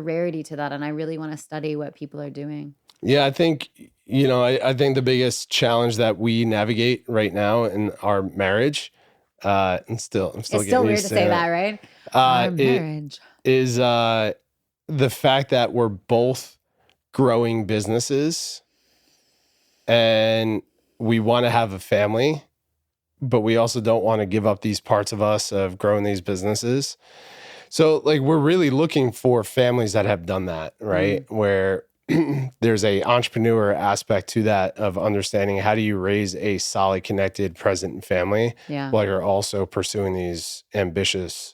rarity to that, and I really want to study what people are doing. Yeah, I think I think the biggest challenge that we navigate right now in our marriage. I'm still it's getting still weird used to say that, right? Our marriage is the fact that we're both growing businesses and we want to have a family, but we also don't want to give up these parts of us of growing these businesses. So like we're really looking for families that have done that, right? Where there's a entrepreneur aspect to that of understanding how do you raise a solid, connected, present family while you're also pursuing these ambitious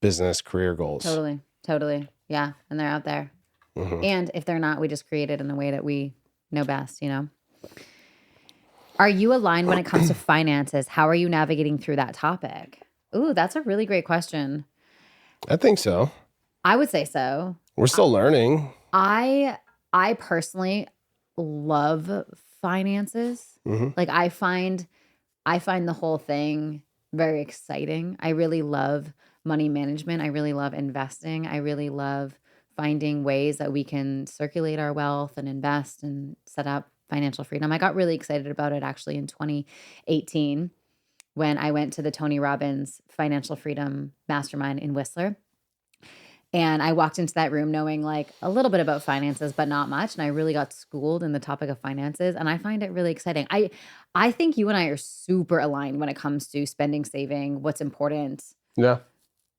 business career goals. Totally. Yeah. And they're out there. And if they're not, we just create it in the way that we know best, Are you aligned when it comes to finances? How are you navigating through that topic? Ooh, that's a really great question. I think so. I would say so. We're still learning. I personally love finances. Like I find the whole thing very exciting. I really love money management. I really love investing. I really love finding ways that we can circulate our wealth and invest and set up financial freedom. I got really excited about it actually in 2018 when I went to the Tony Robbins Financial Freedom Mastermind in Whistler. And I walked into that room knowing like a little bit about finances, but not much. And I really got schooled in the topic of finances. And I find it really exciting. I think you and I are super aligned when it comes to spending, saving, what's important. Yeah.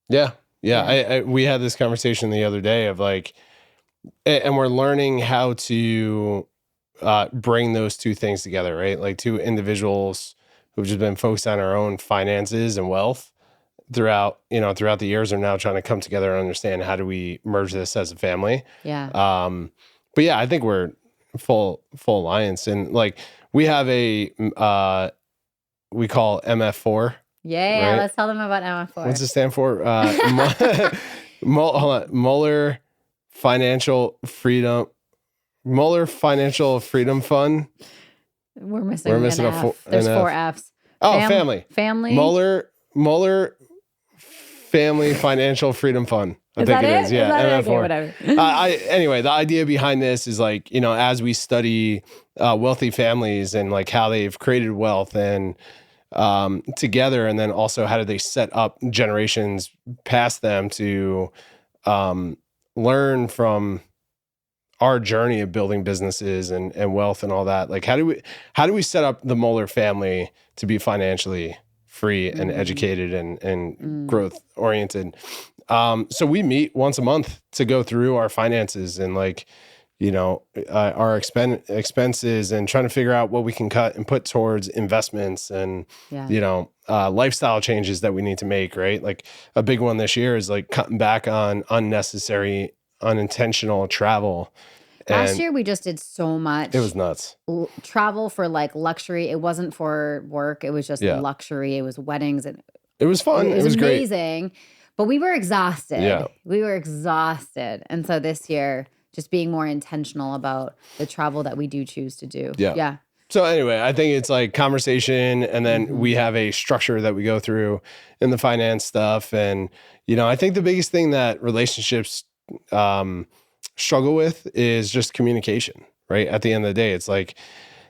We had this conversation the other day of like, and we're learning how to bring those two things together, right? Like two individuals who've just been focused on our own finances and wealth throughout the years are now trying to come together and understand how do we merge this as a family. Yeah. But yeah, I think we're full alliance. And like we have we call MF4. Yeah. Right? Let's tell them about MF4. What's it stand for? Moeller Financial Freedom. Mueller Financial Freedom Fund. We're missing an F. There's 4 Fs. Oh, family. Mueller Family Financial Freedom Fund. I think it is. Yeah. Okay, whatever. Anyway, the idea behind this is like, as we study wealthy families and like how they've created wealth and together, and then also how do they set up generations past them to learn from our journey of building businesses and wealth and all that. Like, how do we set up the Moeller family to be financially free and educated and growth oriented? So we meet once a month to go through our finances and like, our expenses and trying to figure out what we can cut and put towards investments and, lifestyle changes that we need to make, right? Like a big one this year is like cutting back on unnecessary, unintentional travel. Last year we just did so much. It was nuts. Travel for like luxury. It wasn't for work. It was just luxury. It was weddings. And it was fun. It was amazing. Great. But we were exhausted. Yeah. We were exhausted. And so this year, just being more intentional about the travel that we do choose to do. Yeah. So anyway, I think it's like conversation, and then we have a structure that we go through in the finance stuff. And, I think the biggest thing that relationships struggle with is just communication, right? At the end of the day, it's like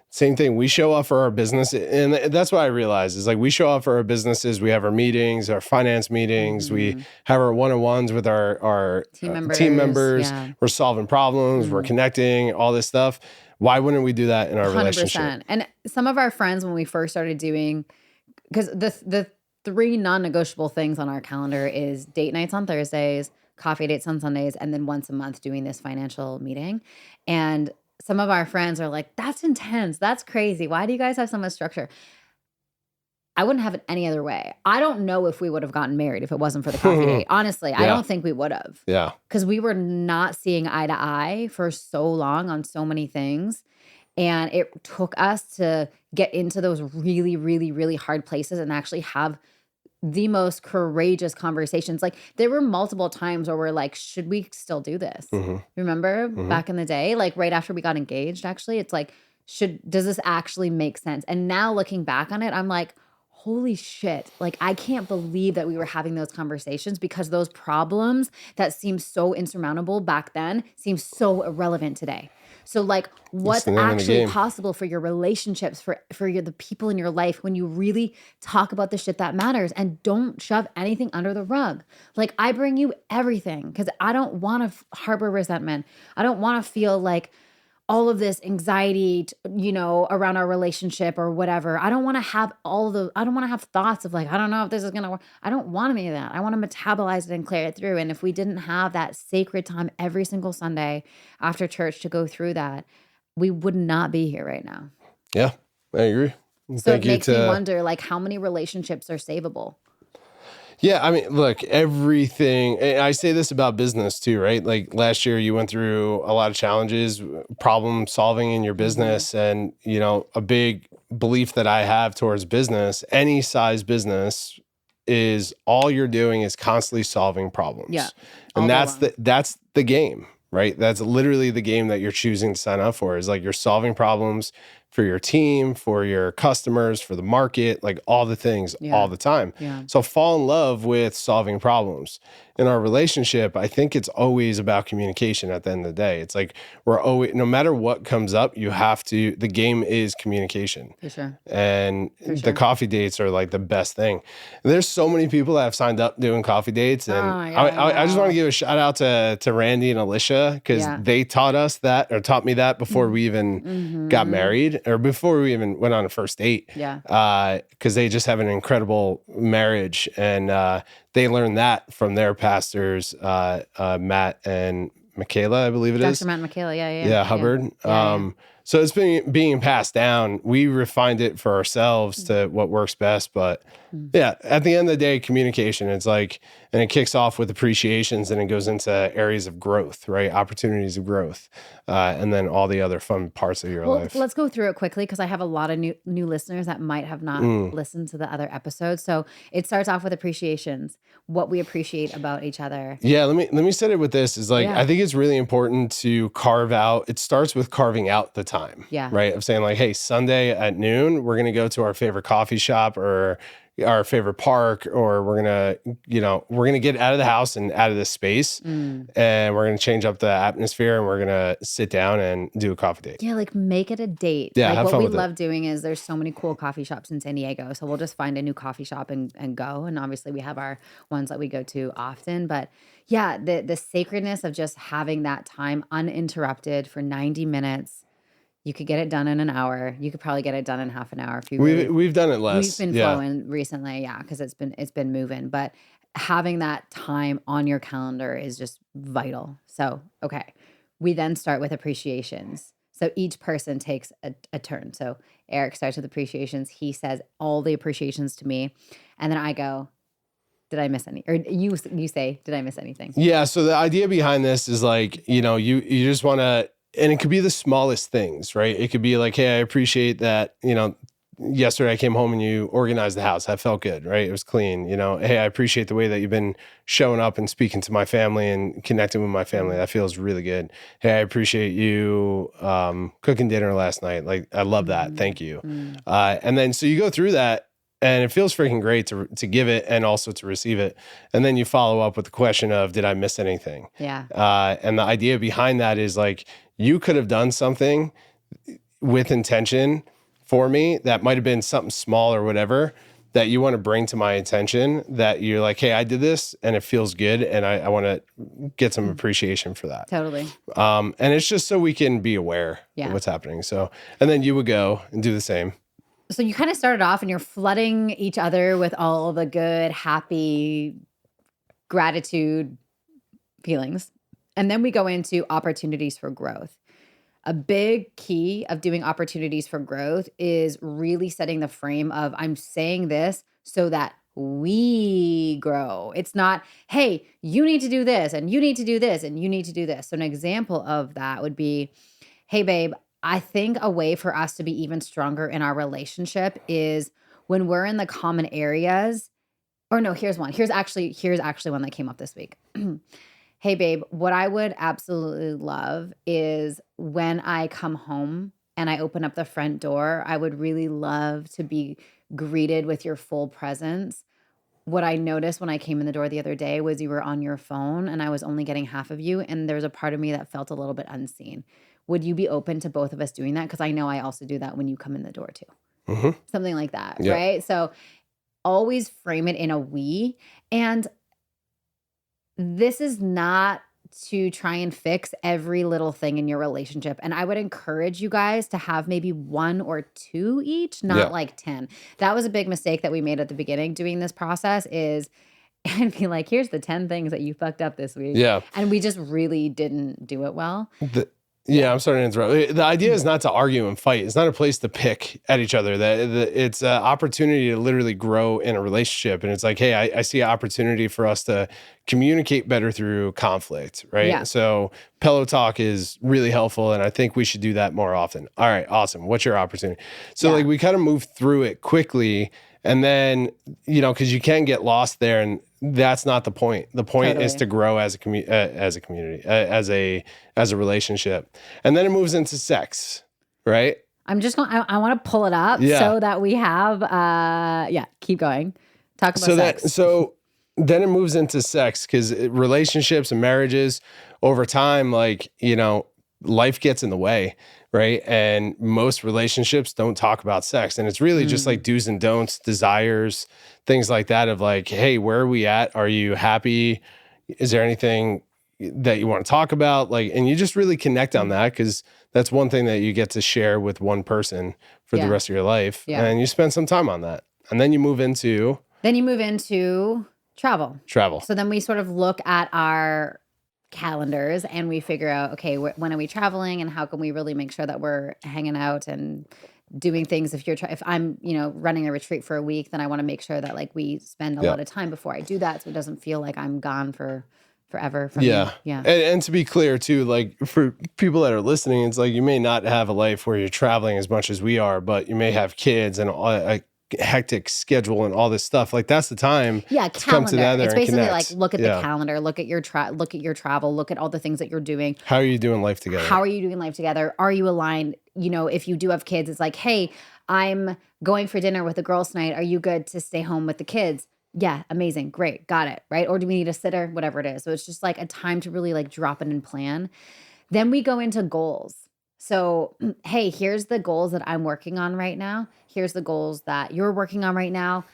same thing. We show up for our business, and that's what I realized is like we show up for our businesses. We have our meetings, our finance meetings. We have our one-on-ones with our team members. Yeah. We're solving problems. We're connecting, all this stuff. Why wouldn't we do that in our 100%. Relationship? And some of our friends, when we first started doing, because the 3 non-negotiable things on our calendar is date nights on Thursdays, coffee dates on Sundays, and then once a month doing this financial meeting. And some of our friends are like, that's intense. That's crazy. Why do you guys have so much structure? I wouldn't have it any other way. I don't know if we would have gotten married if it wasn't for the coffee date. Honestly, I don't think we would have. Yeah. Because we were not seeing eye to eye for so long on so many things. And it took us to get into those really, really, really hard places and actually have the most courageous conversations. Like there were multiple times where we're like, should we still do this? Remember back in the day, like right after we got engaged, actually, it's like, does this actually make sense? And now looking back on it, I'm like, holy shit. Like I can't believe that we were having those conversations because those problems that seemed so insurmountable back then seem so irrelevant today. So like what's actually possible for your relationships, for the people in your life when you really talk about the shit that matters and don't shove anything under the rug. Like I bring you everything because I don't want to harbor resentment. I don't want to feel like all of this anxiety, around our relationship or whatever. I don't want to have I don't want to have thoughts of like, I don't know if this is going to work. I don't want any of that. I want to metabolize it and clear it through. And if we didn't have that sacred time every single Sunday after church to go through that, we would not be here right now. Yeah, I agree. So it makes me wonder like how many relationships are savable? Yeah, I mean, look, everything, I say this about business too, right? Like last year you went through a lot of challenges, problem solving in your business. And, a big belief that I have towards business, any size business, is all you're doing is constantly solving problems. Yeah. And that's the game, right? That's literally the game that you're choosing to sign up for, is like you're solving problems for your team, for your customers, for the market, like all the things all the time. Yeah. So fall in love with solving problems. In our relationship, I think it's always about communication at the end of the day. It's like we're always, no matter what comes up, the game is communication. For sure. And the coffee dates are like the best thing. And there's so many people that have signed up doing coffee dates. And I just want to give a shout out to Randy and Alicia because they taught me that before we even got married or before we even went on a first date. Yeah. Because they just have an incredible marriage. And they learned that from their pastors, Matt and Michaela, I believe it is. Dr. Matt and Michaela, yeah, Hubbard. So it's been being passed down. We refined it for ourselves to what works best. But at the end of the day, communication, it's like, and it kicks off with appreciations and it goes into areas of growth, right? Opportunities of growth. And then all the other fun parts of your life. Let's go through it quickly because I have a lot of new listeners that might have not listened to the other episodes. So it starts off with appreciations, what we appreciate about each other. Yeah, let me set it with this is like, I think it's really important to carve out, it starts with carving out the time, right? Of saying like, hey, Sunday at noon, we're going to go to our favorite coffee shop or our favorite park, or we're going to get out of the house and out of this space, and we're going to change up the atmosphere, and we're going to sit down and do a coffee date. Yeah, like make it a date. Yeah, like have what fun we with it. love doing is there's so many cool coffee shops in San Diego. So we'll just find a new coffee shop and go. And obviously we have our ones that we go to often. But yeah, the sacredness of just having that time uninterrupted for 90 minutes. You could get it done in an hour. You could probably get it done in half an hour if you really. We've done it less. We've been flowing recently, yeah, because it's been moving. But having that time on your calendar is just vital. So okay, we then start with appreciations. So each person takes a turn. So Eric starts with appreciations. He says all the appreciations to me, and then I go, did I miss any? Or you say, did I miss anything? Yeah. So the idea behind this is like, you just want to, and it could be the smallest things, right? It could be like, hey, I appreciate that, yesterday I came home and you organized the house. That felt good, right? It was clean. Hey, I appreciate the way that you've been showing up and speaking to my family and connecting with my family. That feels really good. Hey, I appreciate you cooking dinner last night. Like, I love that. Thank you. And then, so you go through that, and it feels freaking great to give it and also to receive it. And then you follow up with the question of, did I miss anything? Yeah. And the idea behind that is like, you could have done something with intention for me that might have been something small or whatever that you want to bring to my attention, that you're like, hey, I did this and it feels good, and I want to get some appreciation for that. Totally. And it's just so we can be aware of what's happening. So, and then you would go and do the same. So you kind of started off and you're flooding each other with all the good, happy, gratitude feelings. And then we go into opportunities for growth. A big key of doing opportunities for growth is really setting the frame of, I'm saying this so that we grow. It's not, hey, you need to do this and you need to do this and you need to do this. So an example of that would be, hey, babe, I think a way for us to be even stronger in our relationship is when we're in the common areas. Or no, here's one. Here's actually one that came up this week. Hey, babe, what I would absolutely love is when I come home and I open up the front door, I would really love to be greeted with your full presence. What I noticed when I came in the door the other day was you were on your phone and I was only getting half of you. And there's a part of me that felt a little bit unseen. Would you be open to both of us doing that? Because I know I also do that when you come in the door too. Mm-hmm. Something like that, right? So always frame it in a we. And this is not to try and fix every little thing in your relationship. And I would encourage you guys to have maybe 1 or 2 each, not like 10. That was a big mistake that we made at the beginning doing this process is and be like, here's the 10 things that you fucked up this week. Yeah. And we just really didn't do it well. I'm sorry to interrupt. The idea is not to argue and fight. It's not a place to pick at each other. It's an opportunity to literally grow in a relationship. And it's like, hey, I see an opportunity for us to communicate better through conflict, right? Yeah. So pillow talk is really helpful, and I think we should do that more often. All right, awesome. What's your opportunity? So like we kind of move through it quickly, and then, because you can get lost there, and that's not the point. The point is to grow as a community, as a relationship. And then it moves into sex, right? I'm just going I want to pull it up so that we have keep going. Talk about sex. So then it moves into sex, because relationships and marriages over time, life gets in the way, right? And most relationships don't talk about sex. And it's really just like do's and don'ts, desires, things like that of like, hey, where are we at? Are you happy? Is there anything that you want to talk about? And you just really connect on that, because that's one thing that you get to share with one person for the rest of your life. Yeah. And you spend some time on that. And then you move into... Travel. So then we sort of look at our calendars and we figure out, okay, when are we traveling and how can we really make sure that we're hanging out and doing things. If I'm, running a retreat for a week, then I want to make sure that we spend a lot of time before I do that. So it doesn't feel like I'm gone forever from you. Yeah. And to be clear too, for people that are listening, it's you may not have a life where you're traveling as much as we are, but you may have kids and all, hectic schedule and all this stuff. That's the time to come together. It's basically and connect. Look at the calendar, look at your travel, look at all the things that you're doing. How are you doing life together? Are you aligned? If you do have kids, it's hey, I'm going for dinner with the girls tonight. Are you good to stay home with the kids? Yeah, amazing. Great. Got it. Right. Or do we need a sitter? Whatever it is. So it's just like a time to really like drop in and plan. Then we go into goals. So, hey, here's the goals that I'm working on right now. Here's the goals that you're working on right now.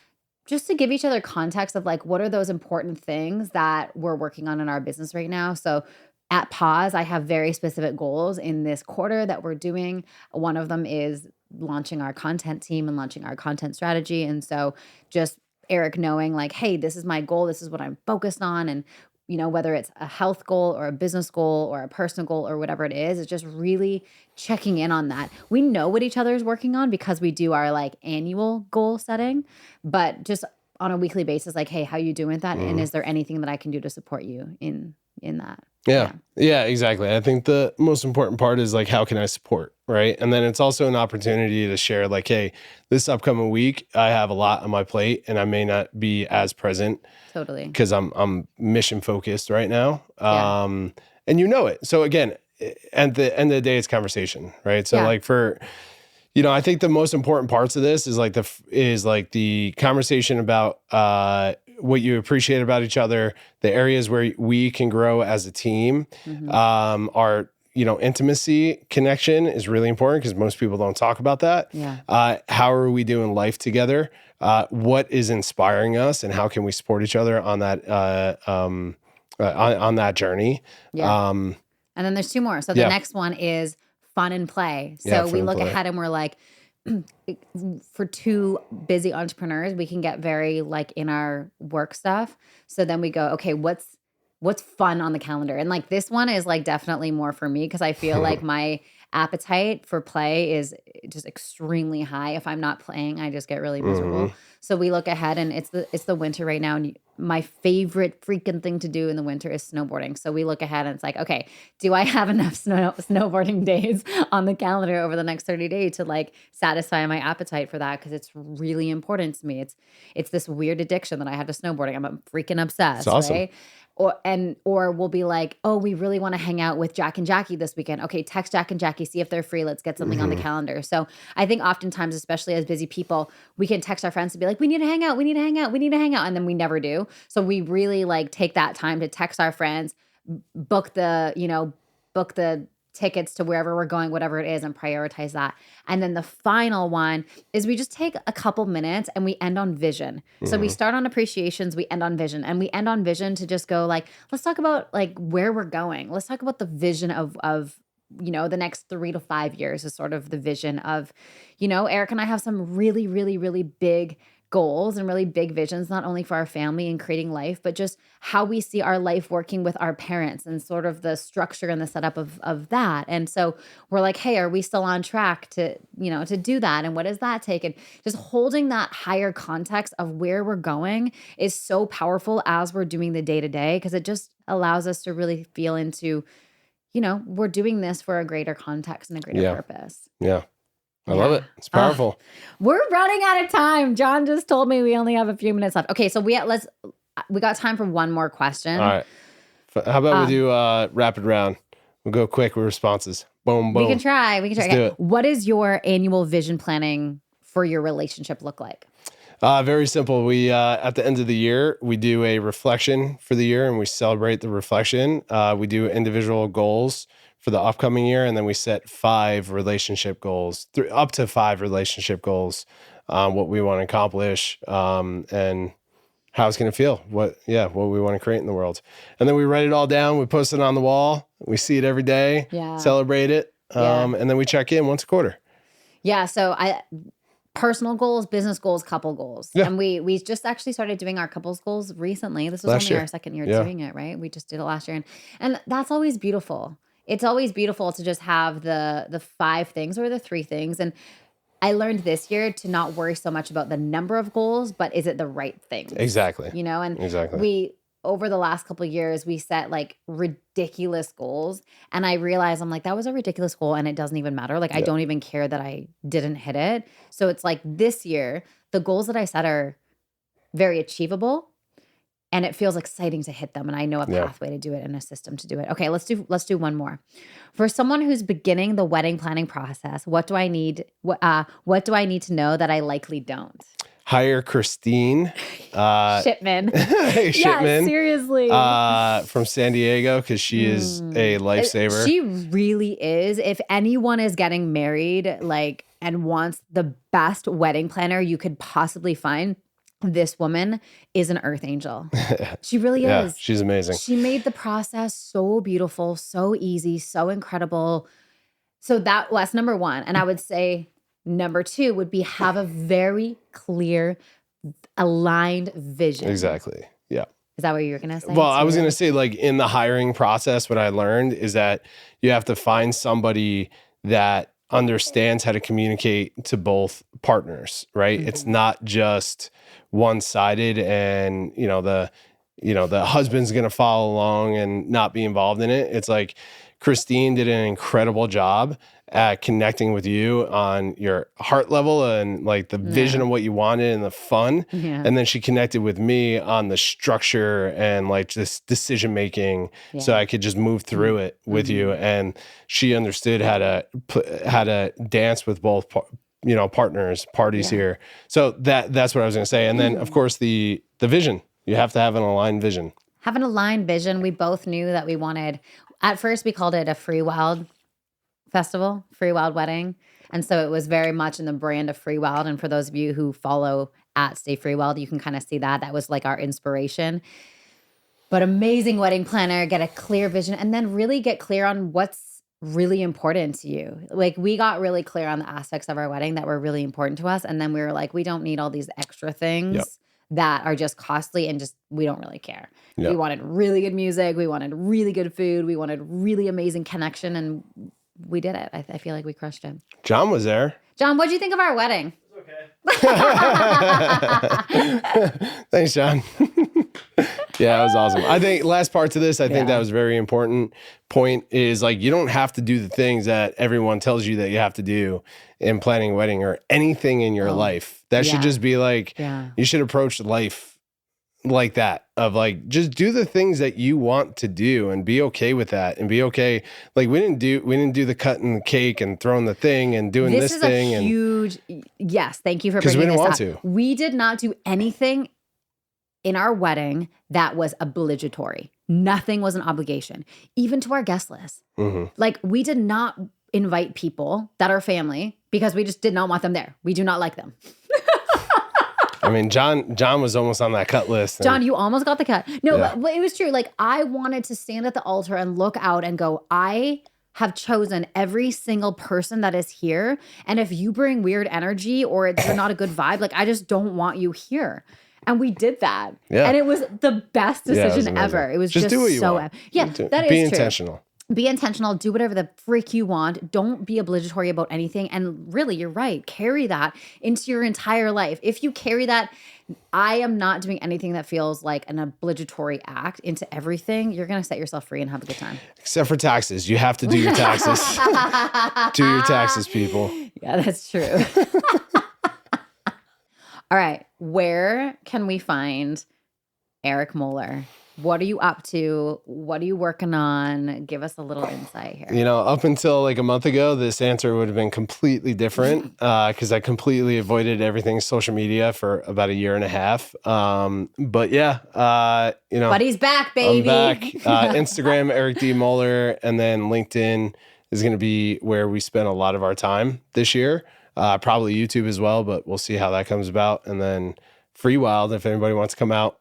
Just to give each other context of like, what are those important things that we're working on in our business right now? So at Pause, I have very specific goals in this quarter that we're doing. One of them is launching our content team and launching our content strategy. And so just Eric knowing like, hey, this is my goal. This is what I'm focused on. And, whether it's a health goal or a business goal or a personal goal or whatever it is, it's just really checking in on that. We know what each other is working on because we do our like annual goal setting, but just on a weekly basis, like, hey, how you doing with that? And is there anything that I can do to support you in that? Yeah, exactly. I think the most important part is like, how can I support, right? And then it's also an opportunity to share like, hey, this upcoming week, I have a lot on my plate and I may not be as present. Totally. Because I'm mission focused right now. Yeah. And it. So again, at the end of the day, it's conversation, right? So like I think the most important parts of this is like the conversation about what you appreciate about each other, the areas where we can grow as a team. Our intimacy connection is really important because most people don't talk about that. Yeah. How are we doing life together? What is inspiring us, and how can we support each other on that on that journey? Yeah. And then there's two more. So the next one is fun and play. So we look ahead and we're like, for two busy entrepreneurs, we can get very like in our work stuff. So then we go, okay, what's fun on the calendar? And like this one is like definitely more for me because I feel like my appetite for play is just extremely high. If I'm not playing, I just get really miserable. So we look ahead and it's the winter right now. And my favorite freaking thing to do in the winter is snowboarding. So we look ahead and it's like, okay, do I have enough snowboarding days on the calendar over the next 30 days to like satisfy my appetite for that? Because it's really important to me. It's this weird addiction that I have to snowboarding. I'm freaking obsessed. It's awesome. Right? Or we'll be like, oh, we really want to hang out with Jack and Jackie this weekend. Okay, text Jack and Jackie, see if they're free. Let's get something on the calendar. So I think oftentimes, especially as busy people, we can text our friends to be like, we need to hang out, we need to hang out, we need to hang out. And then we never do. So we really like take that time to text our friends, book the tickets to wherever we're going, whatever it is, and prioritize that. And then the final one is we just take a couple minutes and we end on vision. So we start on appreciations, we end on vision, and we end on vision to just go like, let's talk about like where we're going. Let's talk about the vision of the next 3 to 5 years is sort of the vision of, Eric and I have some really, really, really big goals and really big visions, not only for our family and creating life, but just how we see our life working with our parents and sort of the structure and the setup of that. And so we're like, hey, are we still on track to do that? And what does that take? And just holding that higher context of where we're going is so powerful as we're doing the day-to-day, because it just allows us to really feel into, we're doing this for a greater context and a greater purpose. Yeah. I love it. It's powerful. We're running out of time. John just told me we only have a few minutes left. Okay, so we got time for one more question. All right. How about we do rapid round? We'll go quick with responses. Boom, boom. We can try. Let's Okay. do it. What is your annual vision planning for your relationship look like? Very simple. We at the end of the year, we do a reflection for the year and we celebrate the reflection. We do individual goals for the upcoming year, and then we set 5 relationship goals, up to 5 relationship goals, what we want to accomplish, and how it's going to feel, what we want to create in the world. And then we write it all down, we post it on the wall, we see it every day, celebrate it, and then we check in once a quarter. Yeah, so personal goals, business goals, couple goals. Yeah. And we just actually started doing our couples goals recently. This was only our second year doing it, right? We just did it last year. And that's always beautiful. It's always beautiful to just have the 5 things or the 3 things. And I learned this year to not worry so much about the number of goals, but is it the right thing? Exactly. And we, over the last couple of years, we set like ridiculous goals. And I realized I'm like, that was a ridiculous goal and it doesn't even matter. Like, I don't even care that I didn't hit it. So it's like this year, the goals that I set are very achievable. and it feels exciting to hit them. And I know a pathway to do it and a system to do it. Okay, let's do one more. For someone who's beginning the wedding planning process, what do I need? What do I need to know that I likely don't? Hire Christine Shipman. Shipman. Yeah, seriously. From San Diego, because she is a lifesaver. She really is. If anyone is getting married, like, and wants the best wedding planner you could possibly find, this woman is an earth angel. She really is. She's amazing. She made the process so beautiful, so easy, so incredible. So that's number one. And I would say number two would be have a very clear, aligned vision. Exactly. Yeah. Is that what you were going to say? Well, I was going to say, like, in the hiring process, what I learned is that you have to find somebody that understands how to communicate to both partners, right? Mm-hmm. It's not just one-sided and, the husband's going to follow along and not be involved in it. It's like Christine did an incredible job at connecting with you on your heart level and like the vision of what you wanted and the fun. Yeah. And then she connected with me on the structure and like this decision making, so I could just move through it with you. And she understood how to dance with both parties here. So that's what I was going to say. And then of course the vision. You have to have an aligned vision. Have an aligned vision. We both knew that we wanted, at first we called it a Freewyld festival, Freewyld wedding. And so it was very much in the brand of Freewyld. And for those of you who follow at Stay Freewyld, you can kind of see that. That was like our inspiration. But amazing wedding planner, get a clear vision, and then really get clear on what's really important to you. Like, we got really clear on the aspects of our wedding that were really important to us. And then we were like, we don't need all these extra things that are just costly and just, we don't really care. We wanted really good music. We wanted really good food. We wanted really amazing connection, and we did it. I feel like we crushed it. John was there. John, what'd you think of our wedding? It was okay. Thanks, John. Yeah, it was awesome. I think last part to this, I think that was a very important point, is like, you don't have to do the things that everyone tells you that you have to do in planning a wedding or anything in your life. That should just be like, you should approach life like that, of like, just do the things that you want to do and be okay with that, and be okay. Like, we didn't do the cutting the cake and throwing the thing and doing this thing. A huge, yes. Thank you for bringing this up. Because we didn't want to. We did not do anything in our wedding that was obligatory. Nothing was an obligation, even to our guest list. Mm-hmm. Like, we did not invite people that are family because we just did not want them there. We do not like them. I mean, John was almost on that cut list. John, you almost got the cut. No, but it was true. Like, I wanted to stand at the altar and look out and go, I have chosen every single person that is here. And if you bring weird energy or you're not a good vibe, like, I just don't want you here. And we did that. Yeah. And it was the best decision ever. It was just do what you want. Yeah, that is true. Be intentional. Be intentional. Do whatever the freak you want. Don't be obligatory about anything. And really, you're right. Carry that into your entire life. If you carry that, I am not doing anything that feels like an obligatory act, into everything, you're going to set yourself free and have a good time. Except for taxes. You have to do your taxes. Do your taxes, people. Yeah, that's true. All right. Where can we find Eric Moeller? What are you up to? What are you working on? Give us a little insight here. Up until like a month ago, this answer would have been completely different, because I completely avoided everything social media for about a year and a half. But he's back, baby. I'm back. Instagram, Eric D. Moeller, and then LinkedIn is going to be where we spend a lot of our time this year. Probably YouTube as well, but we'll see how that comes about. And then Freewyld, if anybody wants to come out,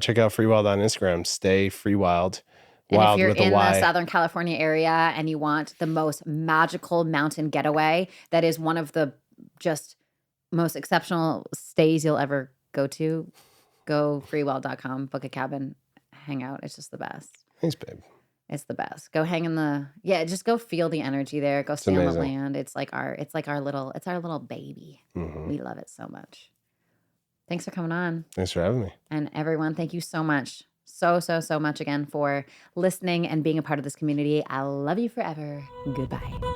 check out Freewyld on Instagram. Stay Freewyld. And if you're in the Southern California area and you want the most magical mountain getaway, that is one of the just most exceptional stays you'll ever go to, go freewyld.com, book a cabin, hang out. It's just the best. Thanks, babe. It's the best. Go hang in just go feel the energy there. Go stay on the land. It's our little baby. Mm-hmm. We love it so much. Thanks for coming on. Thanks for having me. And everyone, thank you so much. So much again for listening and being a part of this community. I love you forever. Goodbye.